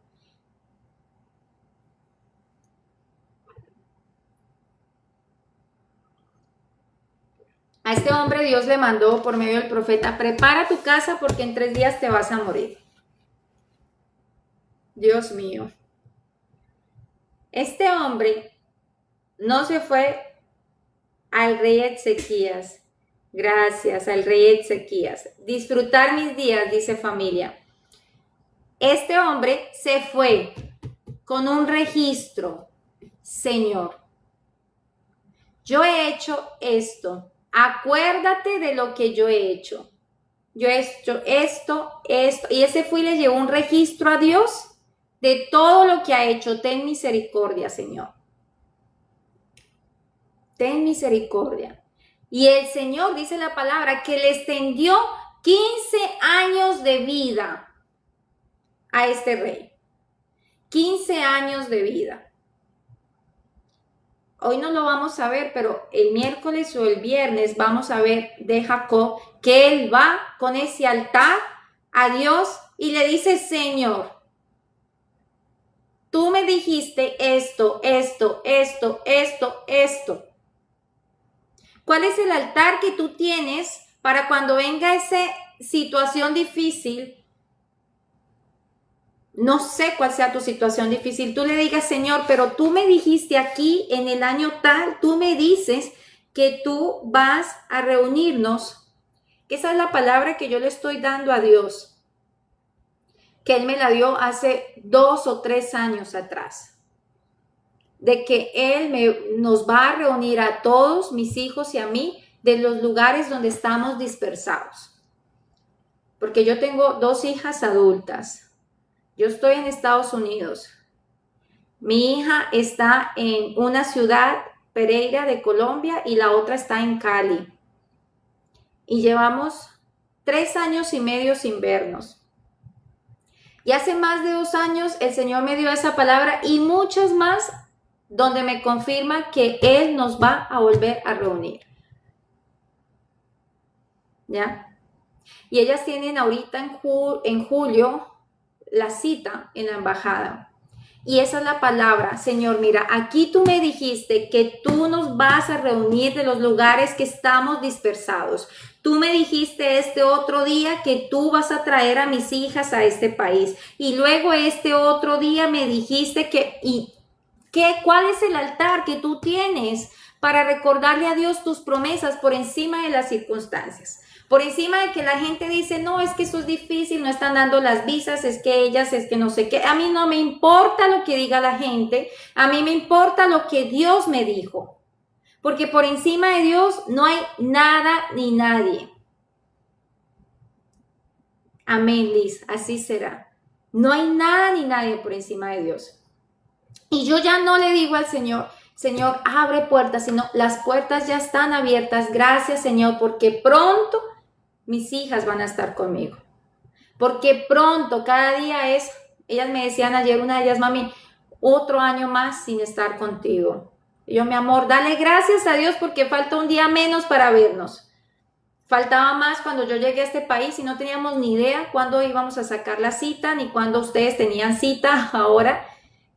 A este hombre Dios le mandó por medio del profeta, prepara tu casa porque en 3 días te vas a morir. Dios mío. Este hombre no se fue al rey Ezequías. Gracias al rey Ezequías. Disfrutar mis días, dice familia. Este hombre se fue con un registro. Señor, yo he hecho esto. Acuérdate de lo que yo he hecho. Yo he hecho esto. Y ese fue y le llevó un registro a Dios de todo lo que ha hecho. Ten misericordia, Señor. Ten misericordia. Y el Señor, dice la palabra, que le extendió 15 años de vida a este rey. 15 años de vida. Hoy no lo vamos a ver, pero el miércoles o el viernes vamos a ver de Jacob que él va con ese altar a Dios y le dice, Señor, tú me dijiste esto. ¿Cuál es el altar que tú tienes para cuando venga esa situación difícil? No sé cuál sea tu situación difícil. Tú le digas, Señor, pero tú me dijiste aquí en el año tal, tú me dices que tú vas a reunirnos. Esa es la palabra que yo le estoy dando a Dios, que Él me la dio hace 2 o 3 años atrás. De que Él nos va a reunir a todos, mis hijos y a mí, de los lugares donde estamos dispersados. Porque yo tengo 2 hijas adultas. Yo estoy en Estados Unidos. Mi hija está en una ciudad, Pereira de Colombia, y la otra está en Cali. Y llevamos 3 años y medio sin vernos. Y hace más de 2 años el Señor me dio esa palabra y muchas más donde me confirma que Él nos va a volver a reunir. ¿Ya? Y ellas tienen ahorita en julio la cita en la embajada. Y esa es la palabra, Señor, mira, aquí tú me dijiste que tú nos vas a reunir de los lugares que estamos dispersados. Tú me dijiste este otro día que tú vas a traer a mis hijas a este país. Y luego este otro día me dijiste ¿cuál es el altar que tú tienes para recordarle a Dios tus promesas por encima de las circunstancias? Por encima de que la gente dice, no, es que eso es difícil, no están dando las visas, es que ellas, es que no sé qué. A mí no me importa lo que diga la gente, a mí me importa lo que Dios me dijo. Porque por encima de Dios no hay nada ni nadie. Amén, Liz, así será. No hay nada ni nadie por encima de Dios. Y yo ya no le digo al Señor, Señor, abre puertas, sino las puertas ya están abiertas. Gracias, Señor, porque pronto mis hijas van a estar conmigo. porque pronto, cada día es, ellas me decían ayer, una de ellas, mami, otro año más sin estar contigo. Y yo, mi amor, dale gracias a Dios porque falta un día menos para vernos. Faltaba más cuando yo llegué a este país y no teníamos ni idea cuándo íbamos a sacar la cita, ni cuándo ustedes tenían cita. Ahora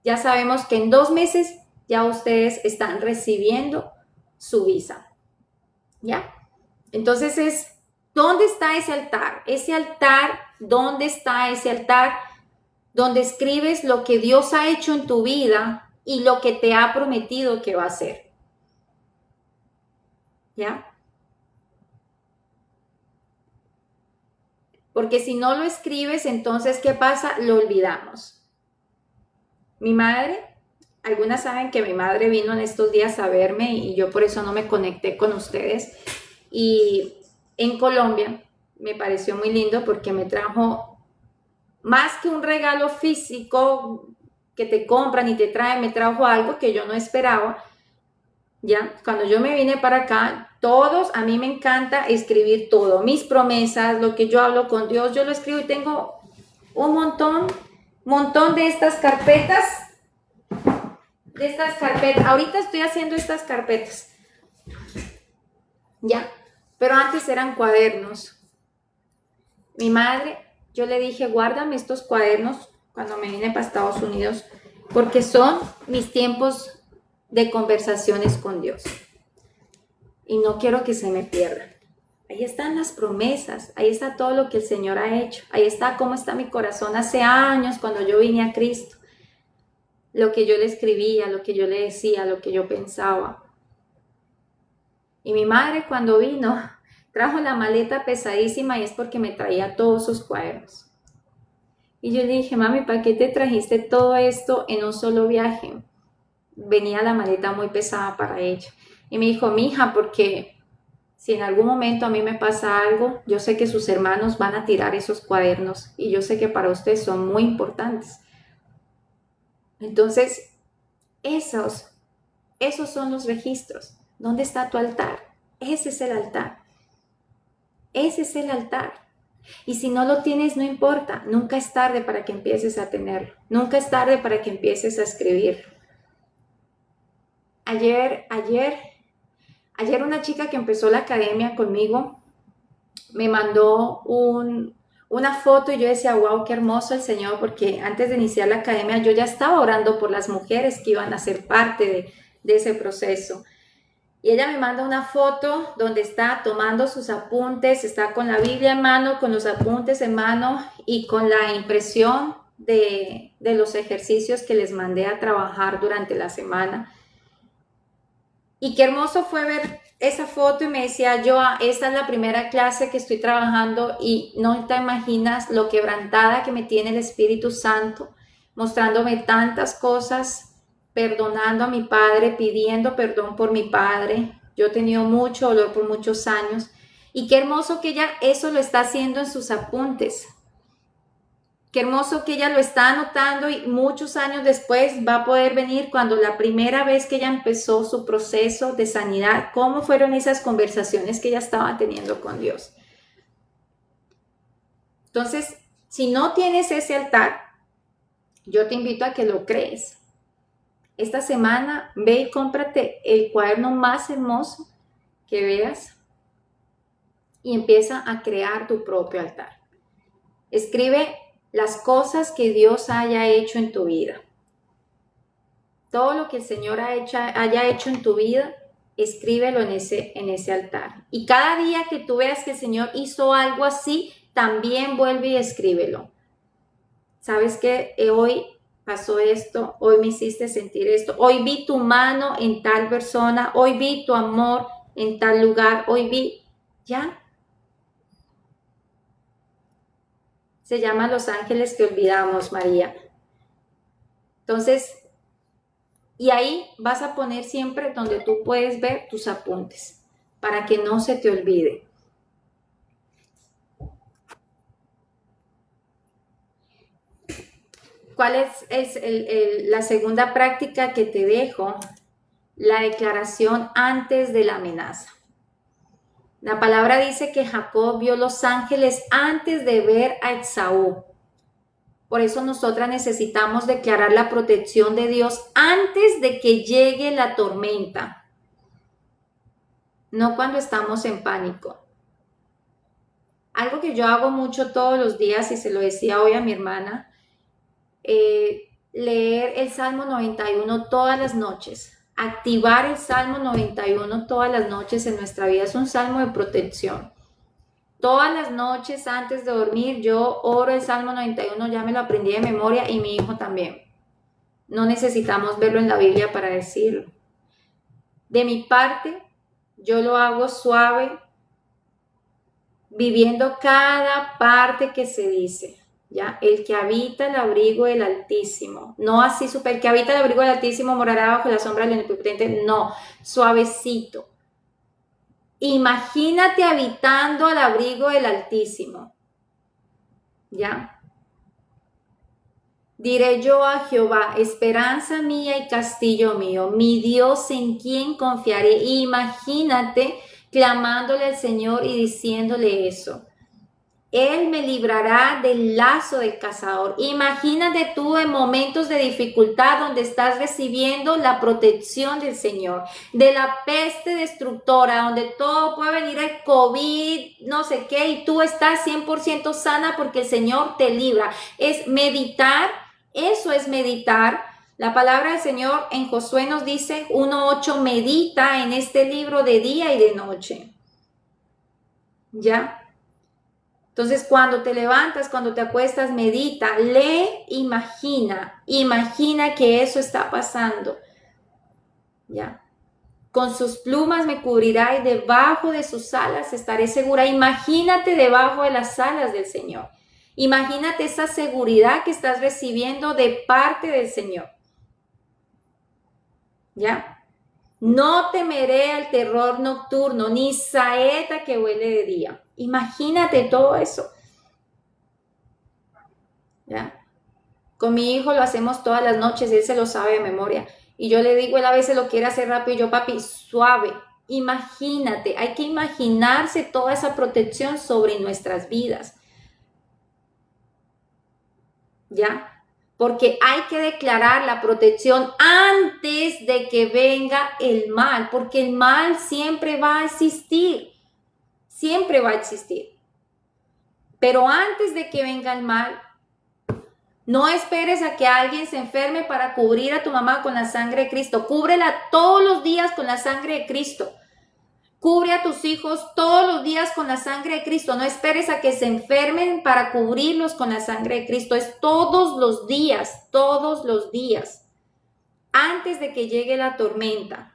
ya sabemos que en 2 meses ya ustedes están recibiendo su visa. ¿Ya? Entonces ¿dónde está ese altar? Ese altar, ¿dónde está ese altar? Donde escribes lo que Dios ha hecho en tu vida y lo que te ha prometido que va a hacer. ¿Ya? Porque si no lo escribes, entonces, ¿qué pasa? Lo olvidamos. Mi madre, algunas saben que mi madre vino en estos días a verme y yo por eso no me conecté con ustedes. Y en Colombia me pareció muy lindo porque me trajo más que un regalo físico que te compran y te traen, me trajo algo que yo no esperaba. Ya, cuando yo me vine para acá, a mí me encanta escribir todo, mis promesas, lo que yo hablo con Dios, yo lo escribo y tengo un montón de estas carpetas, ahorita estoy haciendo estas carpetas, ya, pero antes eran cuadernos. Mi madre, yo le dije, guárdame estos cuadernos cuando me vine para Estados Unidos, porque son mis tiempos de conversaciones con Dios. Y no quiero que se me pierdan. Ahí están las promesas, ahí está todo lo que el Señor ha hecho, ahí está cómo está mi corazón hace años cuando yo vine a Cristo, lo que yo le escribía, lo que yo le decía, lo que yo pensaba. Y mi madre cuando vino, trajo la maleta pesadísima y es porque me traía todos sus cuadernos. Y yo le dije, mami, ¿para qué te trajiste todo esto en un solo viaje? Venía la maleta muy pesada para ella. Y me dijo, mija, porque si en algún momento a mí me pasa algo, yo sé que sus hermanos van a tirar esos cuadernos y yo sé que para ustedes son muy importantes. Entonces, esos son los registros. ¿Dónde está tu altar? Ese es el altar. Ese es el altar. Y si no lo tienes, no importa. Nunca es tarde para que empieces a tenerlo. Nunca es tarde para que empieces a escribirlo. Ayer una chica que empezó la academia conmigo me mandó una foto y yo decía, wow, qué hermoso el Señor, porque antes de iniciar la academia yo ya estaba orando por las mujeres que iban a ser parte de ese proceso. Y ella me manda una foto donde está tomando sus apuntes, está con la Biblia en mano, con los apuntes en mano y con la impresión de los ejercicios que les mandé a trabajar durante la semana. Y qué hermoso fue ver esa foto y me decía, yo, esta es la primera clase que estoy trabajando y no te imaginas lo quebrantada que me tiene el Espíritu Santo, mostrándome tantas cosas, perdonando a mi padre, pidiendo perdón por mi padre. Yo he tenido mucho dolor por muchos años y qué hermoso que ella eso lo está haciendo en sus apuntes. Qué hermoso que ella lo está anotando y muchos años después va a poder venir cuando la primera vez que ella empezó su proceso de sanidad, cómo fueron esas conversaciones que ella estaba teniendo con Dios. Entonces, si no tienes ese altar, yo te invito a que lo crees. Esta semana ve y cómprate el cuaderno más hermoso que veas y empieza a crear tu propio altar. Escribe las cosas que Dios haya hecho en tu vida. Todo lo que el Señor haya hecho en tu vida, escríbelo en ese altar. Y cada día que tú veas que el Señor hizo algo así, también vuelve y escríbelo. ¿Sabes qué? Hoy pasó esto, hoy me hiciste sentir esto, hoy vi tu mano en tal persona, hoy vi tu amor en tal lugar, hoy vi, ¿ya? Se llama Los Ángeles que Olvidamos, María. Entonces, y ahí vas a poner siempre donde tú puedes ver tus apuntes, para que no se te olvide. ¿Cuál es la segunda práctica que te dejo? La declaración antes de la amenaza. La palabra dice que Jacob vio los ángeles antes de ver a Esaú. Por eso nosotras necesitamos declarar la protección de Dios antes de que llegue la tormenta, no cuando estamos en pánico. Algo que yo hago mucho todos los días, y se lo decía hoy a mi hermana, leer el Salmo 91 todas las noches. Activar el Salmo 91 todas las noches en nuestra vida es un salmo de protección. Todas las noches antes de dormir yo oro el Salmo 91, ya me lo aprendí de memoria y mi hijo también. No necesitamos verlo en la Biblia para decirlo. De mi parte, yo lo hago suave, viviendo cada parte que se dice. ¿Ya? El que habita el abrigo del Altísimo, no así super, el que habita el abrigo del Altísimo morará bajo la sombra del Omnipotente, no, suavecito. Imagínate habitando al abrigo del Altísimo, ¿ya? Diré yo a Jehová, esperanza mía y castillo mío, mi Dios en quien confiaré. Imagínate clamándole al Señor y diciéndole eso. Él me librará del lazo del cazador. Imagínate tú en momentos de dificultad donde estás recibiendo la protección del Señor, de la peste destructora, donde todo puede venir el COVID, no sé qué, y tú estás 100% sana porque el Señor te libra. Es meditar, eso es meditar. La palabra del Señor en Josué nos dice 1:8, medita en este libro de día y de noche. ¿Ya? Entonces, cuando te levantas, cuando te acuestas, medita, lee, imagina que eso está pasando. ¿Ya? Con sus plumas me cubrirá y debajo de sus alas estaré segura. Imagínate debajo de las alas del Señor. Imagínate esa seguridad que estás recibiendo de parte del Señor. ¿Ya? No temeré al terror nocturno, ni saeta que huele de día. Imagínate todo eso. ¿Ya? Con mi hijo lo hacemos todas las noches, él se lo sabe de memoria. Y yo le digo, él a veces lo quiere hacer rápido, y yo, papi, suave. Imagínate, hay que imaginarse toda esa protección sobre nuestras vidas. ¿Ya? Porque hay que declarar la protección antes de que venga el mal, porque el mal siempre va a existir, siempre va a existir. Pero antes de que venga el mal, no esperes a que alguien se enferme para cubrir a tu mamá con la sangre de Cristo. Cúbrela todos los días con la sangre de Cristo. Cubre a tus hijos todos los días con la sangre de Cristo. No esperes a que se enfermen para cubrirlos con la sangre de Cristo. Es todos los días, antes de que llegue la tormenta.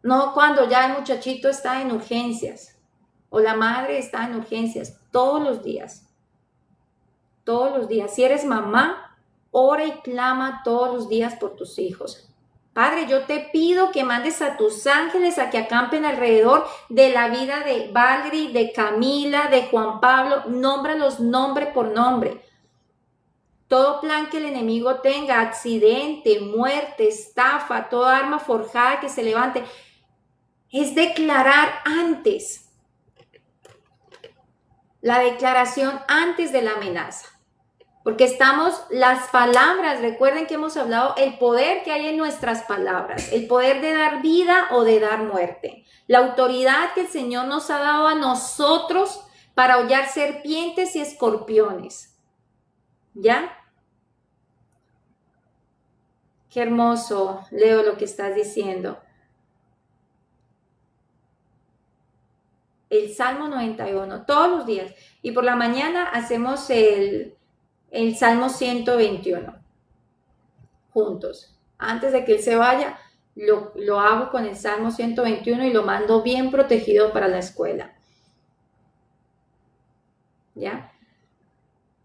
No cuando ya el muchachito está en urgencias o la madre está en urgencias. Todos los días. Todos los días. Si eres mamá, ora y clama todos los días por tus hijos. Padre, yo te pido que mandes a tus ángeles a que acampen alrededor de la vida de Valerie, de Camila, de Juan Pablo. Nómbralos nombre por nombre. Todo plan que el enemigo tenga, accidente, muerte, estafa, toda arma forjada que se levante, es declarar antes. La declaración antes de la amenaza. Porque estamos, las palabras, recuerden que hemos hablado, el poder que hay en nuestras palabras, el poder de dar vida o de dar muerte. La autoridad que el Señor nos ha dado a nosotros para hollar serpientes y escorpiones. ¿Ya? Qué hermoso, Leo, lo que estás diciendo. El Salmo 91, todos los días. Y por la mañana hacemos el Salmo 121, juntos. Antes de que él se vaya, lo hago con el Salmo 121 y lo mando bien protegido para la escuela. ¿Ya?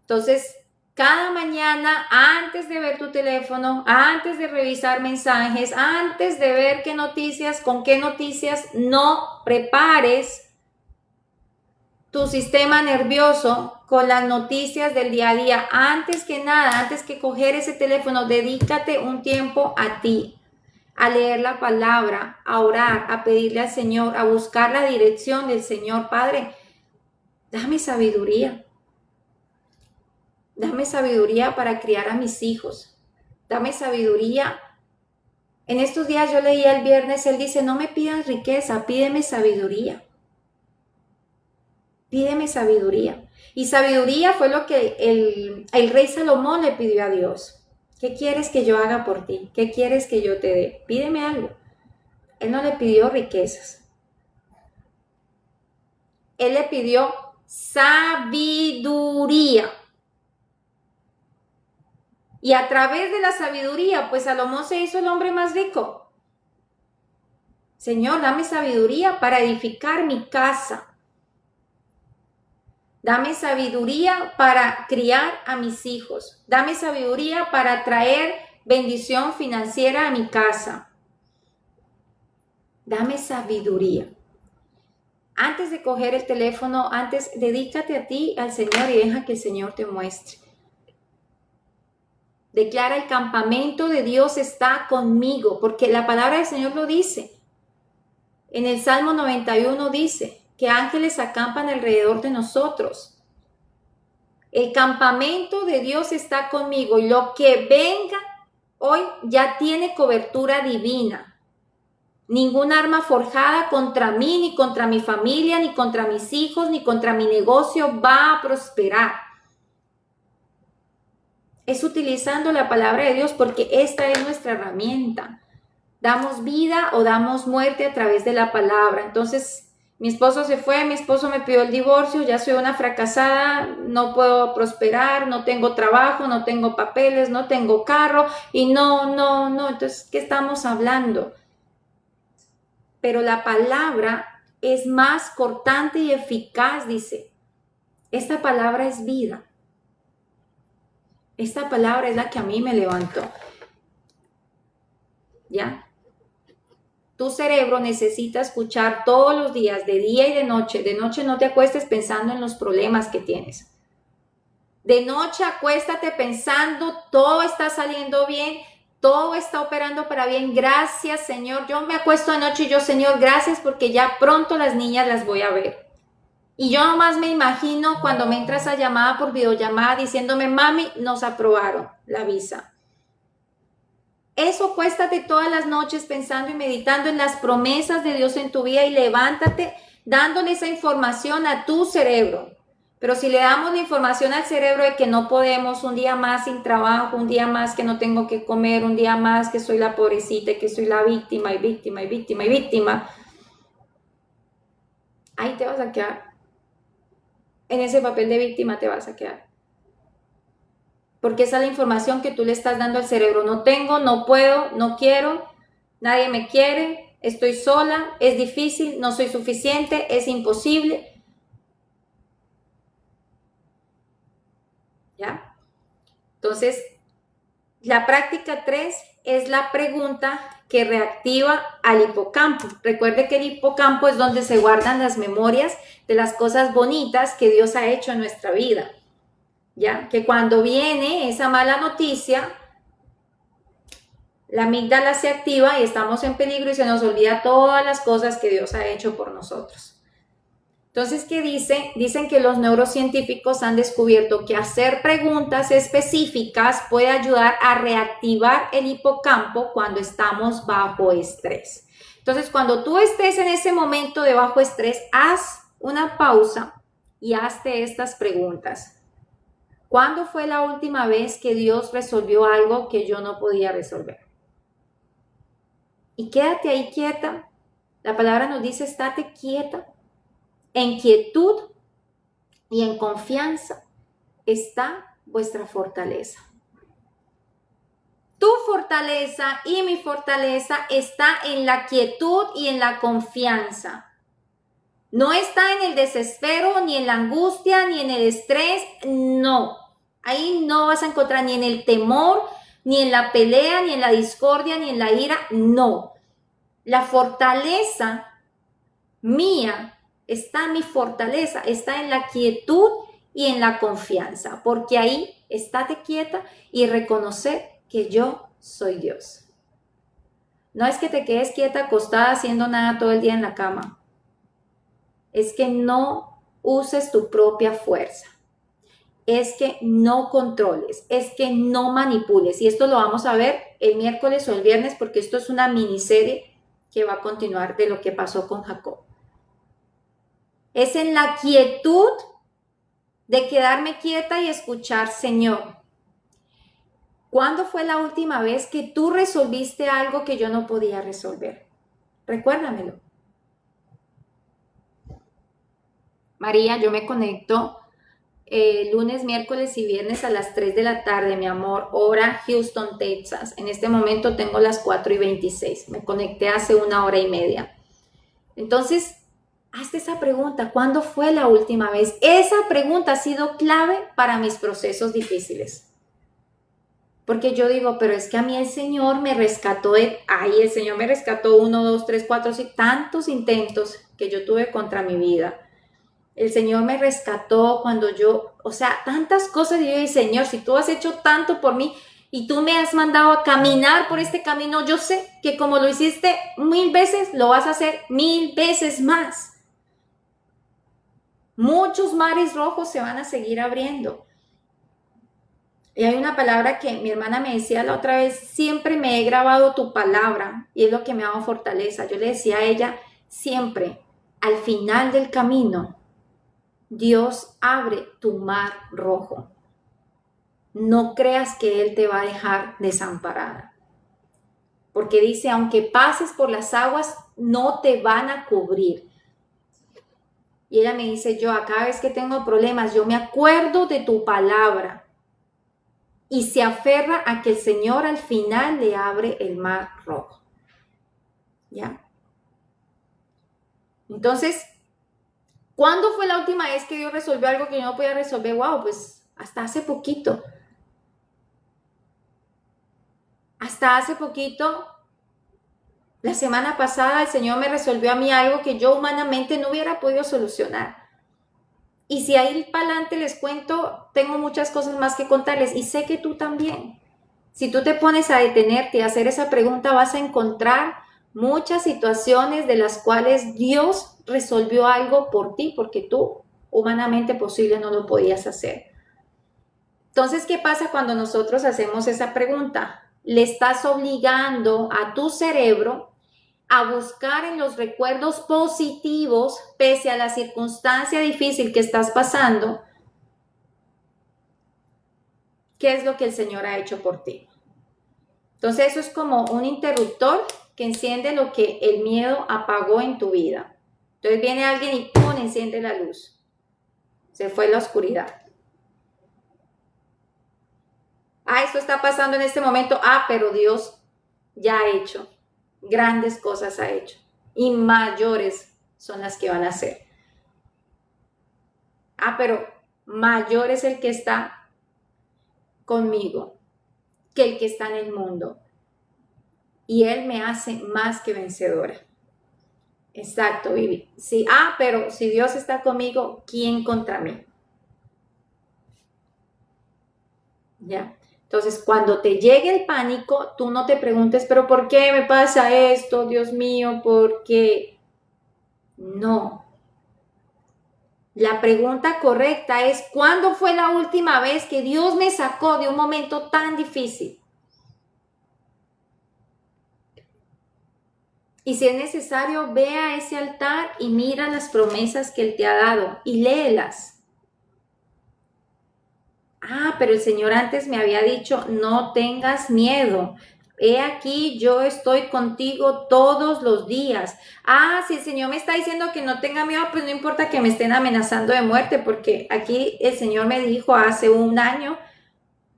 Entonces, cada mañana, antes de ver tu teléfono, antes de revisar mensajes, antes de ver qué noticias, con qué noticias, no prepares tu sistema nervioso con las noticias del día a día. Antes que nada, antes que coger ese teléfono, dedícate un tiempo a ti. a leer la palabra, a orar, a pedirle al Señor, a buscar la dirección del Señor. Padre, dame sabiduría. Dame sabiduría para criar a mis hijos. Dame sabiduría. En estos días yo leía el viernes, él dice, no me pidas riqueza, pídeme sabiduría. Pídeme sabiduría. Y sabiduría fue lo que el rey Salomón le pidió a Dios. ¿Qué quieres que yo haga por ti? ¿Qué quieres que yo te dé? Pídeme algo. Él no le pidió riquezas. Él le pidió sabiduría. Y a través de la sabiduría, pues Salomón se hizo el hombre más rico. Señor, dame sabiduría para edificar mi casa. Dame sabiduría para criar a mis hijos. Dame sabiduría para traer bendición financiera a mi casa. Dame sabiduría. Antes de coger el teléfono, dedícate a ti, al Señor, y deja que el Señor te muestre. Declara, el campamento de Dios está conmigo, porque la palabra del Señor lo dice. En el Salmo 91 dice que ángeles acampan alrededor de nosotros. El campamento de Dios está conmigo y lo que venga hoy ya tiene cobertura divina. Ningún arma forjada contra mí, ni contra mi familia, ni contra mis hijos, ni contra mi negocio va a prosperar. Es utilizando la palabra de Dios porque esta es nuestra herramienta. Damos vida o damos muerte a través de la palabra. Entonces, mi esposo se fue, mi esposo me pidió el divorcio, ya soy una fracasada, no puedo prosperar, no tengo trabajo, no tengo papeles, no tengo carro y no. Entonces, ¿qué estamos hablando? Pero la palabra es más cortante y eficaz, dice. Esta palabra es vida. Esta palabra es la que a mí me levantó. ¿Ya? Tu cerebro necesita escuchar todos los días, de día y de noche. De noche no te acuestes pensando en los problemas que tienes. De noche acuéstate pensando, todo está saliendo bien, todo está operando para bien. Gracias, Señor. Yo me acuesto de noche y yo, Señor, gracias porque ya pronto las niñas las voy a ver. Y yo nomás me imagino cuando me entra esa llamada por videollamada diciéndome, mami, nos aprobaron la visa. Eso, acuéstate todas las noches pensando y meditando en las promesas de Dios en tu vida y levántate dándole esa información a tu cerebro. Pero si le damos la información al cerebro de que no podemos, un día más sin trabajo, un día más que no tengo que comer, un día más que soy la pobrecita y que soy la víctima y víctima y víctima y víctima, ahí te vas a quedar. En ese papel de víctima te vas a quedar. Porque esa es la información que tú le estás dando al cerebro. No tengo, no puedo, no quiero, nadie me quiere, estoy sola, es difícil, no soy suficiente, es imposible. ¿Ya? Entonces, la práctica 3 es la pregunta que reactiva al hipocampo. Recuerde que el hipocampo es donde se guardan las memorias de las cosas bonitas que Dios ha hecho en nuestra vida. ¿Ya? Que cuando viene esa mala noticia, la amígdala se activa y estamos en peligro y se nos olvida todas las cosas que Dios ha hecho por nosotros. Entonces, ¿qué dicen? Dicen que los neurocientíficos han descubierto que hacer preguntas específicas puede ayudar a reactivar el hipocampo cuando estamos bajo estrés. Entonces, cuando tú estés en ese momento de bajo estrés, haz una pausa y hazte estas preguntas. ¿Cuándo fue la última vez que Dios resolvió algo que yo no podía resolver? Y quédate ahí quieta. La palabra nos dice, estate quieta. En quietud y en confianza está vuestra fortaleza. Tu fortaleza y mi fortaleza está en la quietud y en la confianza. No está en el desespero, ni en la angustia, ni en el estrés, no. Ahí no vas a encontrar ni en el temor, ni en la pelea, ni en la discordia, ni en la ira, no. La fortaleza mía está mi fortaleza, está en la quietud y en la confianza, porque ahí estate quieta y reconocer que yo soy Dios. No es que te quedes quieta, acostada, haciendo nada todo el día en la cama. Es que no uses tu propia fuerza. Es que no controles, es que no manipules. Y esto lo vamos a ver el miércoles o el viernes porque esto es una miniserie que va a continuar de lo que pasó con Jacob. Es en la quietud de quedarme quieta y escuchar, Señor, ¿cuándo fue la última vez que tú resolviste algo que yo no podía resolver? Recuérdamelo. María, yo me conecto lunes, miércoles y viernes a las 3 de la tarde, mi amor, hora Houston, Texas. En este momento tengo las 4:26. Me conecté hace 1 hora y media. Entonces, hazte esa pregunta. ¿Cuándo fue la última vez? Esa pregunta ha sido clave para mis procesos difíciles. Porque yo digo, pero es que a mí el Señor me rescató el Señor me rescató 1, 2, 3, 4, 5, tantos intentos que yo tuve contra mi vida. El Señor me rescató cuando tantas cosas. Y yo digo, Señor, si tú has hecho tanto por mí y tú me has mandado a caminar por este camino, yo sé que como lo hiciste 1000 veces, lo vas a hacer 1000 veces más. Muchos mares rojos se van a seguir abriendo. Y hay una palabra que mi hermana me decía la otra vez, siempre me he grabado tu palabra y es lo que me ha dado fortaleza. Yo le decía a ella, siempre, al final del camino, Dios abre tu mar rojo. No creas que Él te va a dejar desamparada. Porque dice, aunque pases por las aguas, no te van a cubrir. Y ella me dice, yo cada vez que tengo problemas, yo me acuerdo de tu palabra. Y se aferra a que el Señor al final le abre el mar rojo. ¿Ya? Entonces, ¿cuándo fue la última vez que Dios resolvió algo que yo no podía resolver? Wow, pues hasta hace poquito. Hasta hace poquito, la semana pasada, el Señor me resolvió a mí algo que yo humanamente no hubiera podido solucionar. Y si ahí para adelante les cuento, tengo muchas cosas más que contarles y sé que tú también. Si tú te pones a detenerte y a hacer esa pregunta, vas a encontrar muchas situaciones de las cuales Dios resolvió algo por ti, porque tú humanamente posible no lo podías hacer. Entonces, ¿qué pasa cuando nosotros hacemos esa pregunta? Le estás obligando a tu cerebro a buscar en los recuerdos positivos, pese a la circunstancia difícil que estás pasando, qué es lo que el Señor ha hecho por ti. Entonces eso es como un interruptor que enciende lo que el miedo apagó en tu vida. Entonces viene alguien y ¡pum!, enciende la luz. Se fue la oscuridad. Esto está pasando en este momento. Pero Dios ya ha hecho. Grandes cosas ha hecho. Y mayores son las que van a hacer. Pero mayor es el que está conmigo que el que está en el mundo. Y Él me hace más que vencedora. Exacto, Vivi. Sí, pero si Dios está conmigo, ¿quién contra mí? ¿Ya? Entonces, cuando te llegue el pánico, tú no te preguntes, pero ¿por qué me pasa esto? Dios mío, ¿por qué? No. La pregunta correcta es, ¿cuándo fue la última vez que Dios me sacó de un momento tan difícil? Y si es necesario, ve a ese altar y mira las promesas que Él te ha dado y léelas. Pero el Señor antes me había dicho, no tengas miedo. He aquí, yo estoy contigo todos los días. Si el Señor me está diciendo que no tenga miedo, pues no importa que me estén amenazando de muerte, porque aquí el Señor me dijo hace 1 año,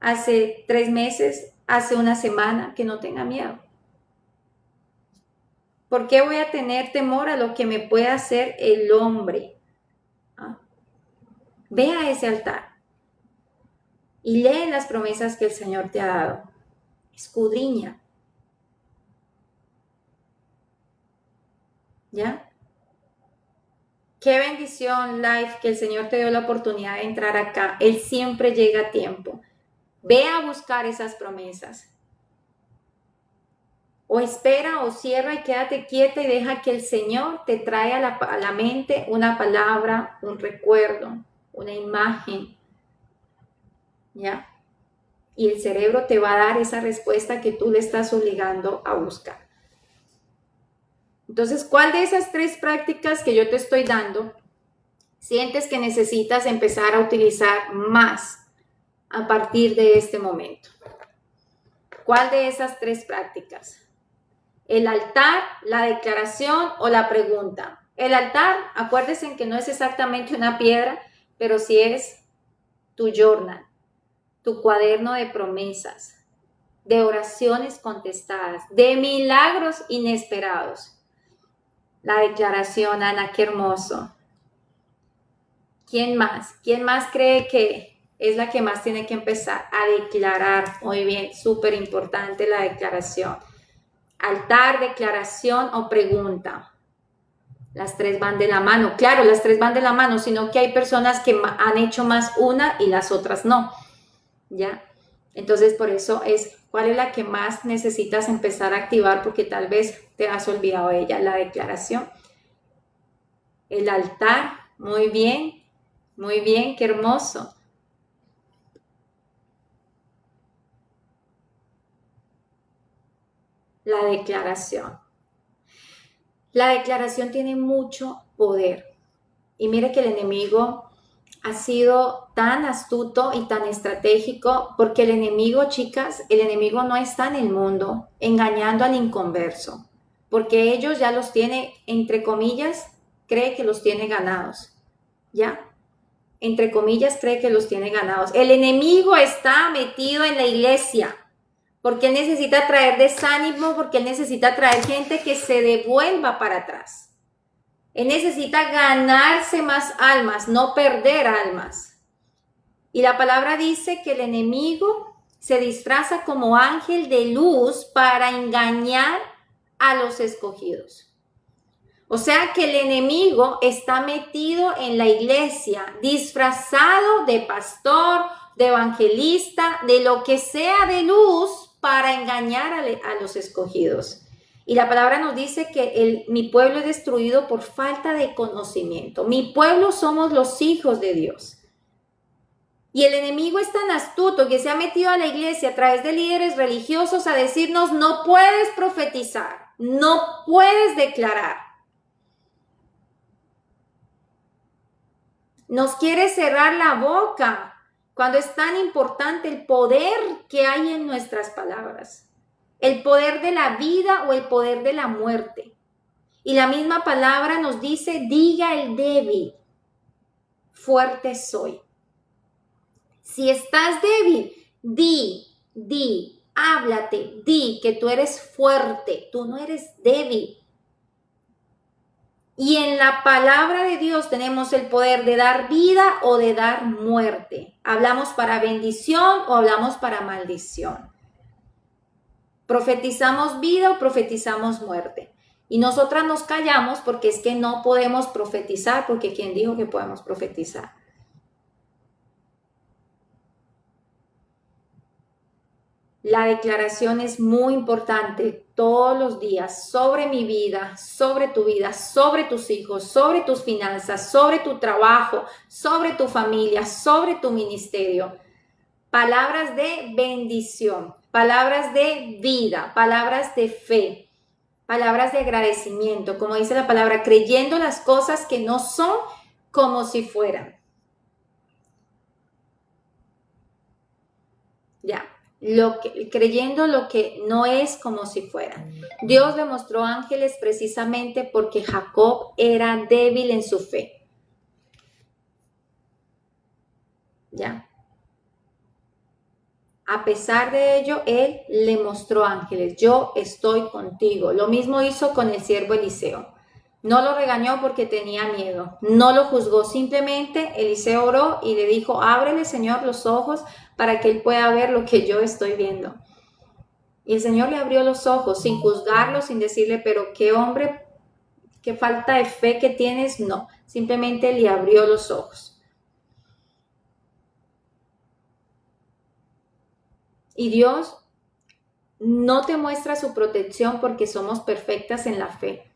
hace 3 meses, hace 1 semana, que no tenga miedo. ¿Por qué voy a tener temor a lo que me pueda hacer el hombre? Ve a ese altar y lee las promesas que el Señor te ha dado. Escudriña. ¿Ya? Qué bendición, Life, que el Señor te dio la oportunidad de entrar acá. Él siempre llega a tiempo. Ve a buscar esas promesas. O espera o cierra y quédate quieta y deja que el Señor te traiga a la mente una palabra, un recuerdo, una imagen, ¿ya? Y el cerebro te va a dar esa respuesta que tú le estás obligando a buscar. Entonces, ¿cuál de esas 3 prácticas que yo te estoy dando sientes que necesitas empezar a utilizar más a partir de este momento? ¿Cuál de esas 3 prácticas? ¿El altar, la declaración o la pregunta? El altar, acuérdense que no es exactamente una piedra, pero sí es tu journal, tu cuaderno de promesas, de oraciones contestadas, de milagros inesperados. La declaración, Ana, qué hermoso. ¿Quién más? ¿Quién más cree que es la que más tiene que empezar a declarar? Muy bien, súper importante la declaración. Altar, declaración o pregunta. Las 3 van de la mano. Claro, las 3 van de la mano, sino que hay personas que han hecho más una y las otras no. ¿Ya? Entonces, por eso es, ¿cuál es la que más necesitas empezar a activar? Porque tal vez te has olvidado de ella. La declaración. El altar. Muy bien, qué hermoso. La declaración. La declaración tiene mucho poder. Y mire que el enemigo ha sido tan astuto y tan estratégico, porque el enemigo, chicas, el enemigo no está en el mundo engañando al inconverso, porque ellos ya los tiene, entre comillas, cree que los tiene ganados, ¿ya? Entre comillas, cree que los tiene ganados. El enemigo está metido en la iglesia, porque él necesita traer desánimo, porque él necesita traer gente que se devuelva para atrás. Él necesita ganarse más almas, no perder almas. Y la palabra dice que el enemigo se disfraza como ángel de luz para engañar a los escogidos. O sea que el enemigo está metido en la iglesia, disfrazado de pastor, de evangelista, de lo que sea de luz para engañar a los escogidos. Y la palabra nos dice que mi pueblo es destruido por falta de conocimiento. Mi pueblo somos los hijos de Dios. Y el enemigo es tan astuto que se ha metido a la iglesia a través de líderes religiosos a decirnos: no puedes profetizar, no puedes declarar. Nos quiere cerrar la boca cuando es tan importante el poder que hay en nuestras palabras. El poder de la vida o el poder de la muerte. Y la misma palabra nos dice: diga el débil, fuerte soy. Si estás débil, di, háblate, di que tú eres fuerte, tú no eres débil. Y en la palabra de Dios tenemos el poder de dar vida o de dar muerte. Hablamos para bendición o hablamos para maldición. Profetizamos vida o profetizamos muerte. Y nosotras nos callamos porque es que no podemos profetizar, porque ¿quién dijo que podemos profetizar? La declaración es muy importante todos los días sobre mi vida, sobre tu vida, sobre tus hijos, sobre tus finanzas, sobre tu trabajo, sobre tu familia, sobre tu ministerio. Palabras de bendición, palabras de vida, palabras de fe, palabras de agradecimiento, como dice la palabra, creyendo las cosas que no son como si fueran. Ya. Creyendo lo que no es como si fuera. Dios le mostró ángeles precisamente porque Jacob era débil en su fe. ¿Ya? A pesar de ello, él le mostró ángeles. Yo estoy contigo. Lo mismo hizo con el siervo Eliseo. No lo regañó porque tenía miedo. No lo juzgó. Simplemente Eliseo oró y le dijo: ábrele, Señor, los ojos para que él pueda ver lo que yo estoy viendo. Y el Señor le abrió los ojos sin juzgarlo, sin decirle: pero qué hombre, qué falta de fe que tienes. No, simplemente le abrió los ojos. Y Dios no te muestra su protección porque somos perfectas en la fe,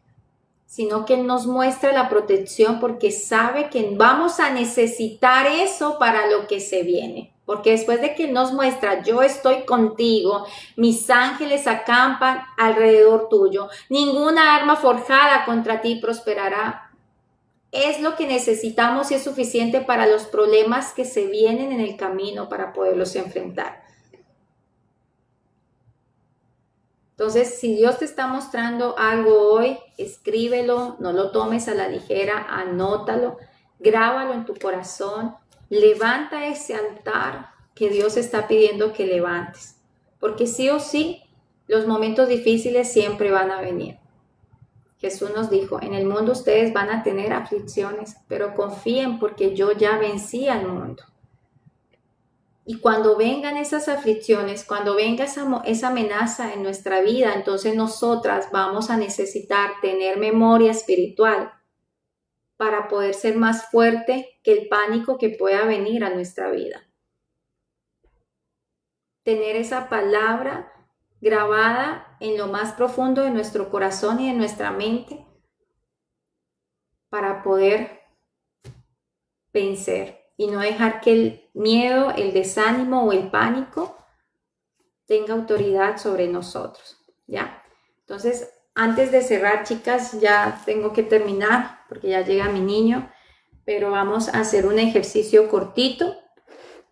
sino que Él nos muestra la protección porque sabe que vamos a necesitar eso para lo que se viene. Porque después de que Él nos muestra, yo estoy contigo, mis ángeles acampan alrededor tuyo, ninguna arma forjada contra ti prosperará. Es lo que necesitamos y es suficiente para los problemas que se vienen en el camino para poderlos enfrentar. Entonces, si Dios te está mostrando algo hoy, escríbelo, no lo tomes a la ligera, anótalo, grábalo en tu corazón, levanta ese altar que Dios está pidiendo que levantes, porque sí o sí, los momentos difíciles siempre van a venir. Jesús nos dijo, en el mundo ustedes van a tener aflicciones, pero confíen porque yo ya vencí al mundo. Y cuando vengan esas aflicciones, cuando venga esa amenaza en nuestra vida, entonces nosotras vamos a necesitar tener memoria espiritual para poder ser más fuerte que el pánico que pueda venir a nuestra vida. Tener esa palabra grabada en lo más profundo de nuestro corazón y de nuestra mente para poder vencer. Y no dejar que el miedo, el desánimo o el pánico tenga autoridad sobre nosotros, ¿ya? Entonces, antes de cerrar, chicas, ya tengo que terminar porque ya llega mi niño, pero vamos a hacer un ejercicio cortito,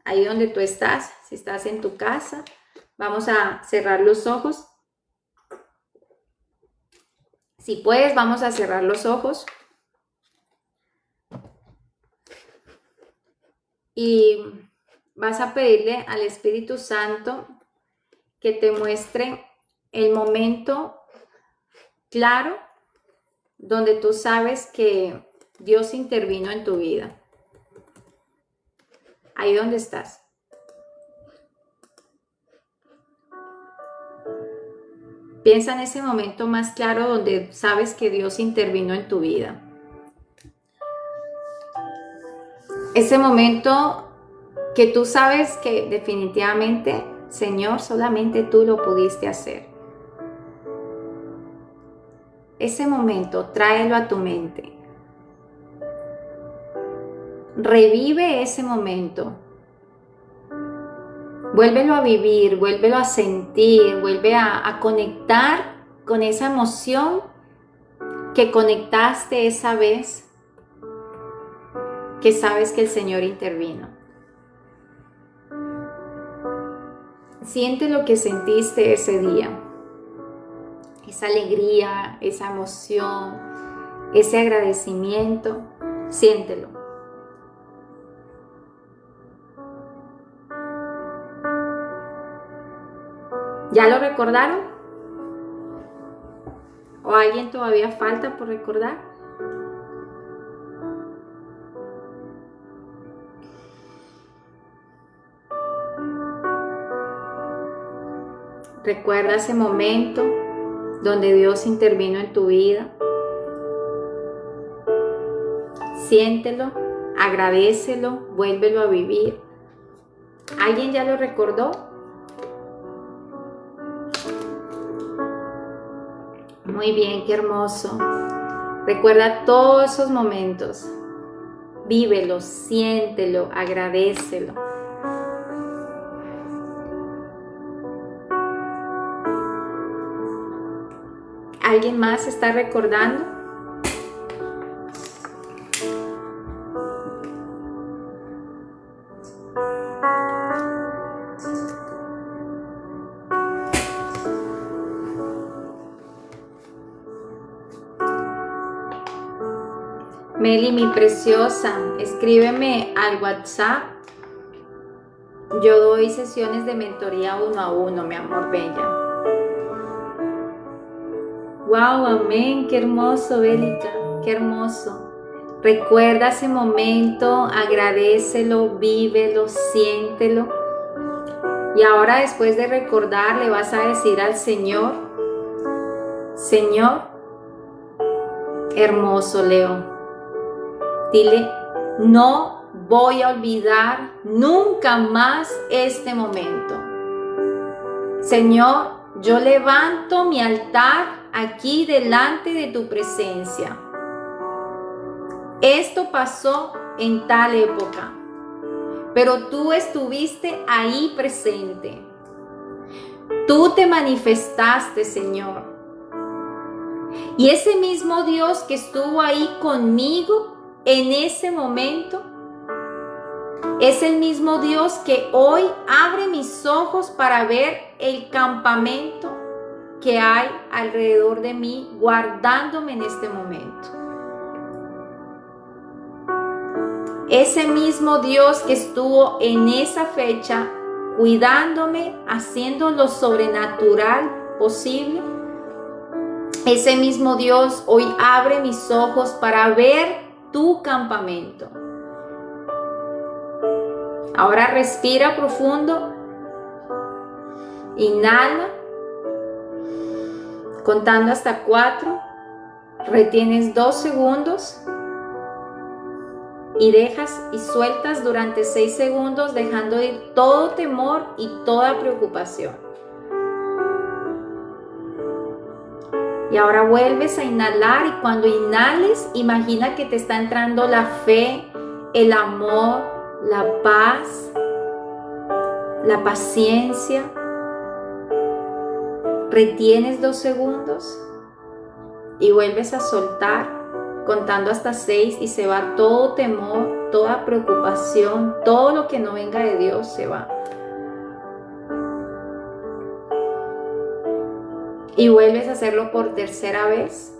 ahí donde tú estás, si estás en tu casa, vamos a cerrar los ojos. Si puedes, vamos a cerrar los ojos. Y vas a pedirle al Espíritu Santo que te muestre el momento claro donde tú sabes que Dios intervino en tu vida. Ahí donde estás. Piensa en ese momento más claro donde sabes que Dios intervino en tu vida. Ese momento que tú sabes que definitivamente, Señor, solamente tú lo pudiste hacer. Ese momento, tráelo a tu mente. Revive ese momento. Vuélvelo a vivir, vuélvelo a sentir, vuelve a conectar con esa emoción que conectaste esa vez que sabes que el Señor intervino. Siente lo que sentiste ese día, esa alegría, esa emoción, ese agradecimiento, siéntelo. ¿Ya lo recordaron? ¿O alguien todavía falta por recordar? Recuerda ese momento donde Dios intervino en tu vida. Siéntelo, agradécelo, vuélvelo a vivir. ¿Alguien ya lo recordó? Muy bien, qué hermoso. Recuerda todos esos momentos. Vívelo, siéntelo, agradécelo. ¿Alguien más está recordando? Meli, mi preciosa, escríbeme al WhatsApp. Yo doy sesiones de mentoría 1 a 1, mi amor bella. Wow, amén, qué hermoso, Bélica, qué hermoso. Recuerda ese momento, agradécelo, vívelo, siéntelo. Y ahora, después de recordar, le vas a decir al Señor, Señor, hermoso León, dile, no voy a olvidar nunca más este momento. Señor, yo levanto mi altar aquí delante de tu presencia. Esto pasó en tal época, pero tú estuviste ahí presente. Tú te manifestaste, Señor. Y ese mismo Dios que estuvo ahí conmigo en ese momento, es el mismo Dios que hoy abre mis ojos para ver el campamento que hay alrededor de mí, guardándome en este momento. Ese mismo Dios que estuvo en esa fecha cuidándome, haciendo lo sobrenatural posible, ese mismo Dios hoy abre mis ojos para ver tu campamento. Ahora respira profundo, inhala, contando hasta 4, retienes 2 segundos y dejas y sueltas durante 6 segundos, dejando ir todo temor y toda preocupación. Y ahora vuelves a inhalar, y cuando inhales, imagina que te está entrando la fe, el amor, la paz, la paciencia. Retienes 2 segundos y vuelves a soltar, contando hasta 6, y se va todo temor, toda preocupación, todo lo que no venga de Dios se va. Y vuelves a hacerlo por tercera vez.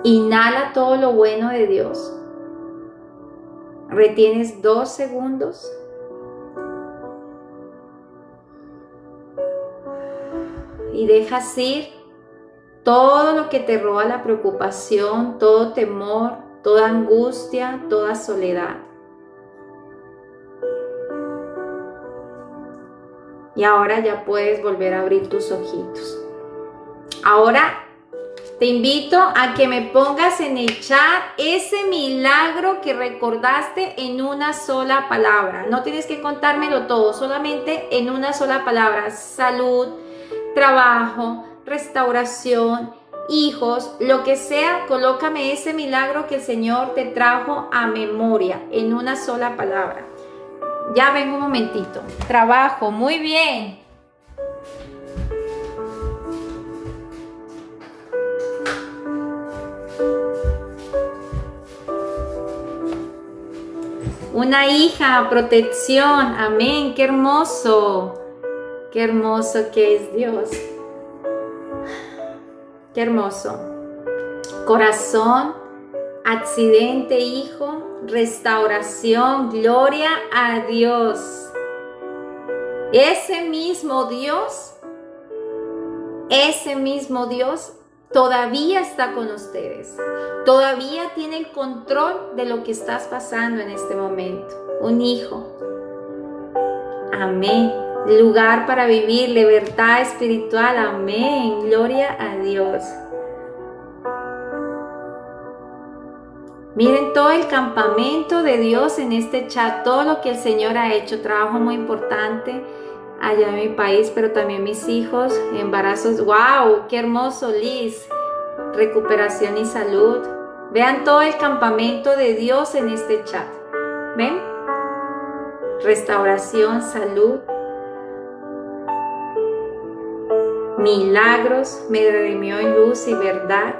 Inhala todo lo bueno de Dios. Retienes 2 segundos. Y dejas ir todo lo que te roba la preocupación, todo temor, toda angustia, toda soledad. Y ahora ya puedes volver a abrir tus ojitos. Ahora te invito a que me pongas en el chat ese milagro que recordaste en una sola palabra. No tienes que contármelo todo, solamente en una sola palabra. Salud, trabajo, restauración, hijos, lo que sea. Colócame ese milagro que el Señor te trajo a memoria en una sola palabra. Ya vengo un momentito. Trabajo, muy bien. Una hija, protección, amén, qué hermoso que es Dios. Qué hermoso. Corazón, accidente, hijo, restauración, gloria a Dios. Ese mismo Dios todavía está con ustedes. Todavía tiene el control de lo que estás pasando en este momento. Un hijo. Amén. Lugar para vivir, libertad espiritual. Amén. Gloria a Dios. Miren todo el campamento de Dios en este chat, todo lo que el Señor ha hecho. Trabajo muy importante allá en mi país, pero también mis hijos, embarazos. ¡Wow! ¡Qué hermoso, Liz! Recuperación y salud. Vean todo el campamento de Dios en este chat. ¿Ven? Restauración, salud. Milagros, me redimió en luz y verdad.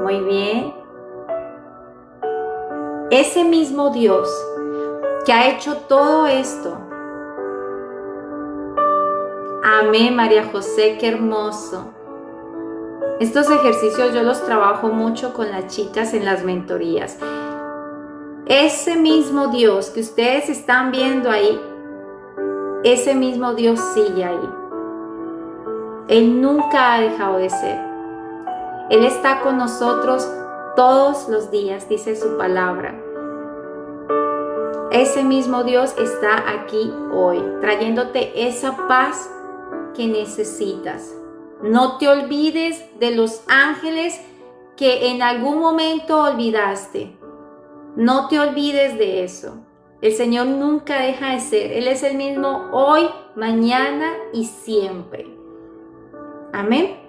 Muy bien. Ese mismo Dios que ha hecho todo esto. Amén, María José, qué hermoso. Estos ejercicios yo los trabajo mucho con las chicas en las mentorías. Ese mismo Dios que ustedes están viendo ahí, ese mismo Dios sigue ahí. Él nunca ha dejado de ser. Él está con nosotros todos los días, dice su palabra. Ese mismo Dios está aquí hoy, trayéndote esa paz que necesitas. No te olvides de los ángeles que en algún momento olvidaste. No te olvides de eso. El Señor nunca deja de ser. Él es el mismo hoy, mañana y siempre. Amén.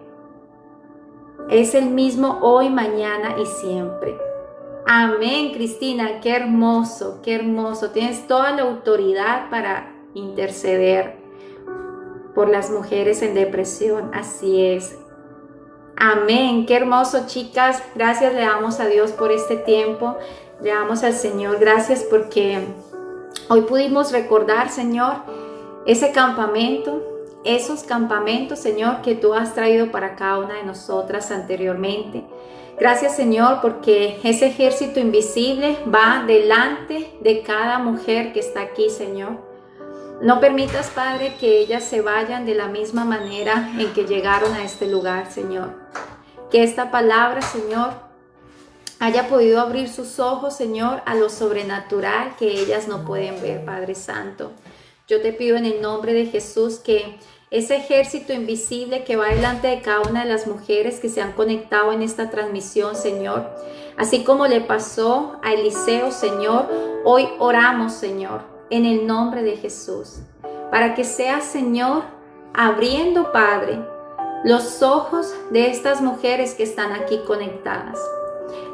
Es el mismo hoy, mañana y siempre. Amén, Cristina. Qué hermoso, qué hermoso. Tienes toda la autoridad para interceder por las mujeres en depresión. Así es. Amén. Qué hermoso, chicas. Gracias le damos a Dios por este tiempo. Le damos al Señor gracias porque hoy pudimos recordar, Señor, ese campamento, esos campamentos, Señor, que tú has traído para cada una de nosotras anteriormente. Gracias, Señor, porque ese ejército invisible va delante de cada mujer que está aquí, Señor. No permitas, Padre, que ellas se vayan de la misma manera en que llegaron a este lugar, Señor. Que esta palabra, Señor, haya podido abrir sus ojos, Señor, a lo sobrenatural que ellas no pueden ver, Padre Santo. Yo te pido en el nombre de Jesús que ese ejército invisible que va delante de cada una de las mujeres que se han conectado en esta transmisión, Señor, así como le pasó a Eliseo, Señor, hoy oramos, Señor, en el nombre de Jesús, para que sea, Señor, abriendo, Padre, los ojos de estas mujeres que están aquí conectadas.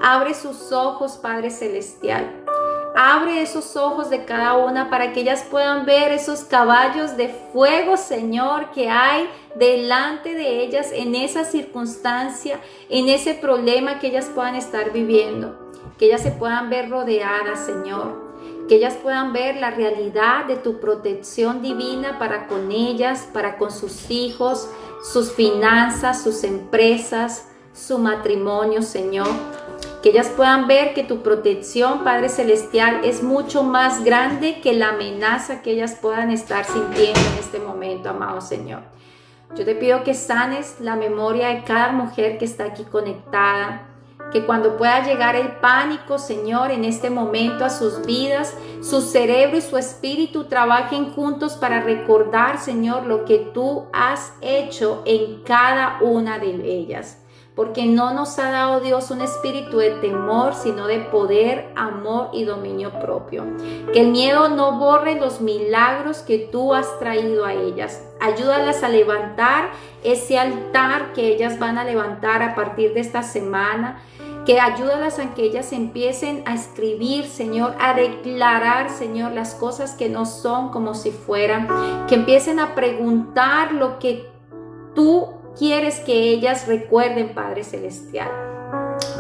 Abre sus ojos, Padre Celestial. Abre esos ojos de cada una para que ellas puedan ver esos caballos de fuego, Señor, que hay delante de ellas en esa circunstancia, en ese problema que ellas puedan estar viviendo. Que ellas se puedan ver rodeadas, Señor. Que ellas puedan ver la realidad de tu protección divina para con ellas, para con sus hijos, sus finanzas, sus empresas, su matrimonio, Señor. Que ellas puedan ver que tu protección, Padre Celestial, es mucho más grande que la amenaza que ellas puedan estar sintiendo en este momento, amado Señor. Yo te pido que sanes la memoria de cada mujer que está aquí conectada, que cuando pueda llegar el pánico, Señor, en este momento a sus vidas, su cerebro y su espíritu trabajen juntos para recordar, Señor, lo que tú has hecho en cada una de ellas. Porque no nos ha dado Dios un espíritu de temor, sino de poder, amor y dominio propio. Que el miedo no borre los milagros que tú has traído a ellas. Ayúdalas a levantar ese altar que ellas van a levantar a partir de esta semana. Que ayúdalas a que ellas empiecen a escribir, Señor, a declarar, Señor, las cosas que no son como si fueran. Que empiecen a preguntar lo que tú quieres que ellas recuerden, Padre Celestial.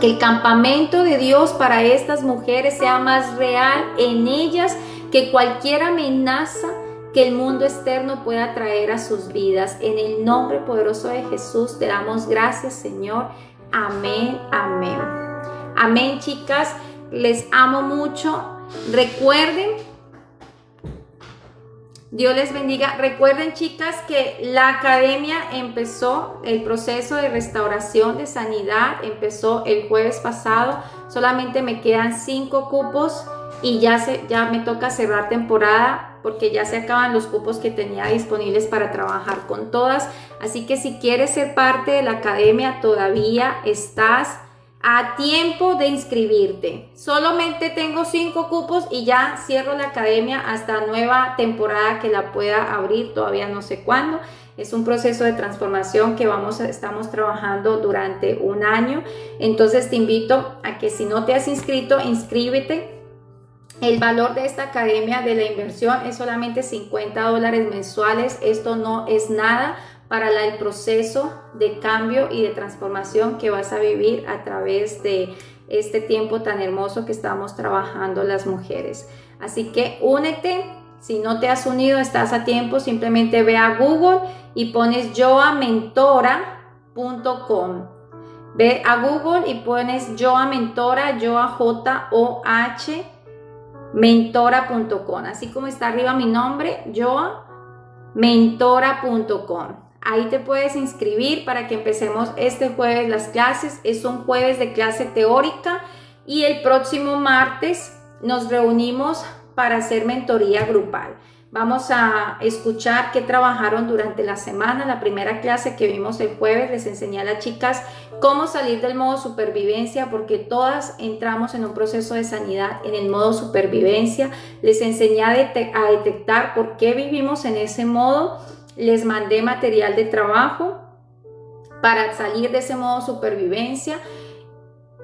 Que el campamento de Dios para estas mujeres sea más real en ellas que cualquier amenaza que el mundo externo pueda traer a sus vidas. En el nombre poderoso de Jesús te damos gracias, Señor. Amén, amén. Amén, chicas. Les amo mucho. Recuerden, Dios les bendiga. Recuerden, chicas, que la academia empezó, el proceso de restauración de sanidad empezó el jueves pasado. Solamente me quedan 5 cupos y ya me toca cerrar temporada porque ya se acaban los cupos que tenía disponibles para trabajar con todas. Así que si quieres ser parte de la academia, todavía estás a tiempo de inscribirte. Solamente tengo 5 cupos y ya cierro la academia hasta nueva temporada que la pueda abrir, todavía no sé cuándo. Es un proceso de transformación que estamos trabajando durante un año. Entonces te invito a que si no te has inscrito, inscríbete. El valor de esta academia de la inversión es solamente $50 mensuales. Esto no es nada para el proceso de cambio y de transformación que vas a vivir a través de este tiempo tan hermoso que estamos trabajando las mujeres. Así que únete. Si no te has unido, estás a tiempo. Simplemente ve a Google y pones joamentora.com. Ve a Google y pones Joa Mentora, Joa J-O-H, mentora.com. Así como está arriba mi nombre, joamentora.com. Ahí te puedes inscribir para que empecemos este jueves las clases. Es un jueves de clase teórica y el próximo martes nos reunimos para hacer mentoría grupal. Vamos a escuchar qué trabajaron durante la semana. La primera clase que vimos el jueves les enseñé a las chicas cómo salir del modo supervivencia, porque todas entramos en un proceso de sanidad en el modo supervivencia. Les enseñé a detectar por qué vivimos en ese modo. Les mandé material de trabajo para salir de ese modo supervivencia.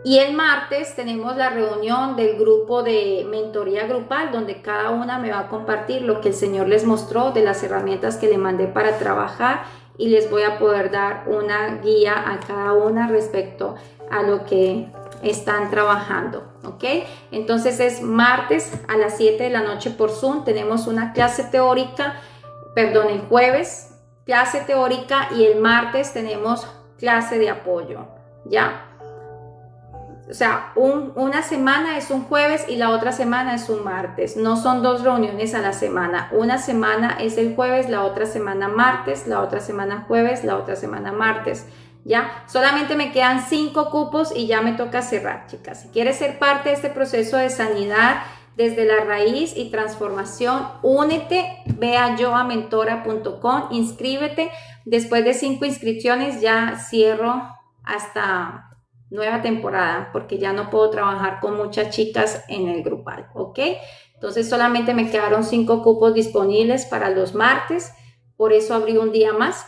Y el martes tenemos la reunión del grupo de mentoría grupal, donde cada una me va a compartir lo que el Señor les mostró de las herramientas que le mandé para trabajar, y les voy a poder dar una guía a cada una respecto a lo que están trabajando, ¿ok? Entonces es martes a las 7 de la noche por Zoom. Tenemos una clase teórica, el jueves clase teórica, y el martes tenemos clase de apoyo, ¿ya? O sea, una semana es un jueves y la otra semana es un martes. No son 2 reuniones a la semana. Una semana es el jueves, la otra semana martes, la otra semana jueves, la otra semana martes. ¿Ya? Solamente me quedan 5 cupos y ya me toca cerrar, chicas. Si quieres ser parte de este proceso de sanidad desde la raíz y transformación, únete, ve a yoamentora.com, inscríbete. Después de 5 inscripciones ya cierro hasta nueva temporada, porque ya no puedo trabajar con muchas chicas en el grupal, ¿ok? Entonces solamente me quedaron 5 cupos disponibles para los martes, por eso abrí un día más,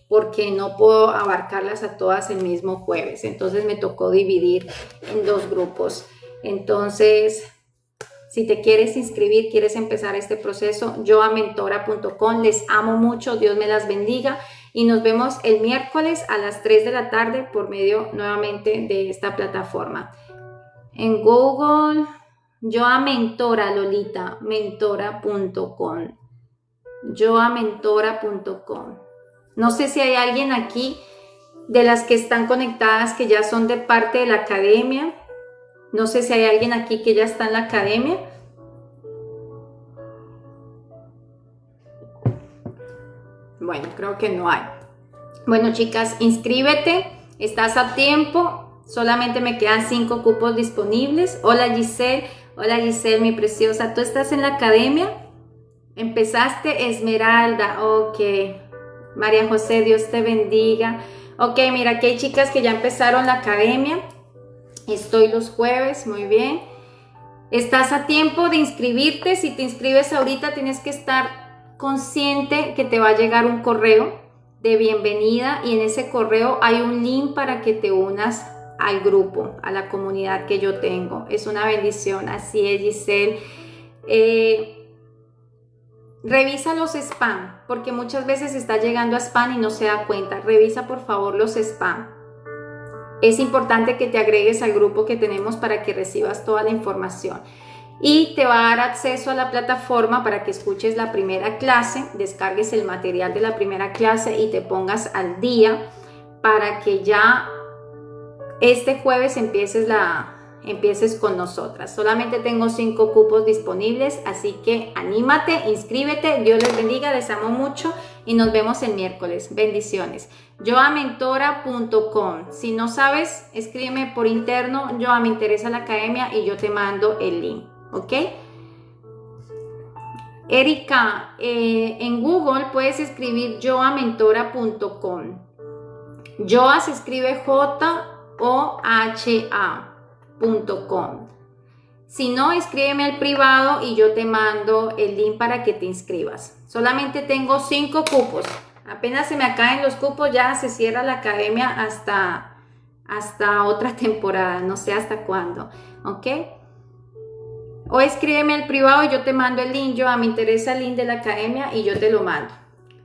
porque no puedo abarcarlas a todas el mismo jueves. Entonces me tocó dividir en 2 grupos. Entonces, si te quieres inscribir, quieres empezar este proceso, yoamentora.com. Les amo mucho, Dios me las bendiga. Y nos vemos el miércoles a las 3 de la tarde por medio nuevamente de esta plataforma. En Google, yoamentora, Lolita, mentora.com. yoamentora.com. No sé si hay alguien aquí de las que están conectadas que ya son de parte de la academia. No sé si hay alguien aquí que ya está en la academia. Bueno, creo que no hay. Bueno, chicas, inscríbete, estás a tiempo, solamente me quedan 5 cupos disponibles. Hola Giselle, mi preciosa, ¿tú estás en la academia? Empezaste, Esmeralda, ok. María José, Dios te bendiga. Ok, mira, aquí hay chicas que ya empezaron la academia. Estoy los jueves, muy bien. Estás a tiempo de inscribirte. Si te inscribes ahorita, tienes que estar consciente que te va a llegar un correo de bienvenida, y en ese correo hay un link para que te unas al grupo, a la comunidad que yo tengo. Es una bendición, así es, Giselle. Revisa los spam, porque muchas veces está llegando a spam y no se da cuenta. Revisa por favor los spam. Es importante que te agregues al grupo que tenemos para que recibas toda la información. Y te va a dar acceso a la plataforma para que escuches la primera clase, descargues el material de la primera clase y te pongas al día para que ya este jueves empieces con nosotras. Solamente tengo 5 cupos disponibles, así que anímate, inscríbete. Dios les bendiga, les amo mucho y nos vemos el miércoles. Bendiciones. yoamentora.com. Si no sabes, escríbeme por interno, me interesa la academia, y yo te mando el link. ¿Ok? Erika, en Google puedes escribir yoamentora.com. Yoa se escribe JOHA.com. Si no, escríbeme al privado y yo te mando el link para que te inscribas. Solamente tengo 5 cupos. Apenas se me acaben los cupos, ya se cierra la academia hasta otra temporada. No sé hasta cuándo. ¿Ok? O escríbeme al privado y yo te mando el link. Me interesa el link de la academia y yo te lo mando.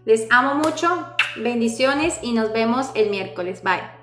Les amo mucho, bendiciones y nos vemos el miércoles. Bye.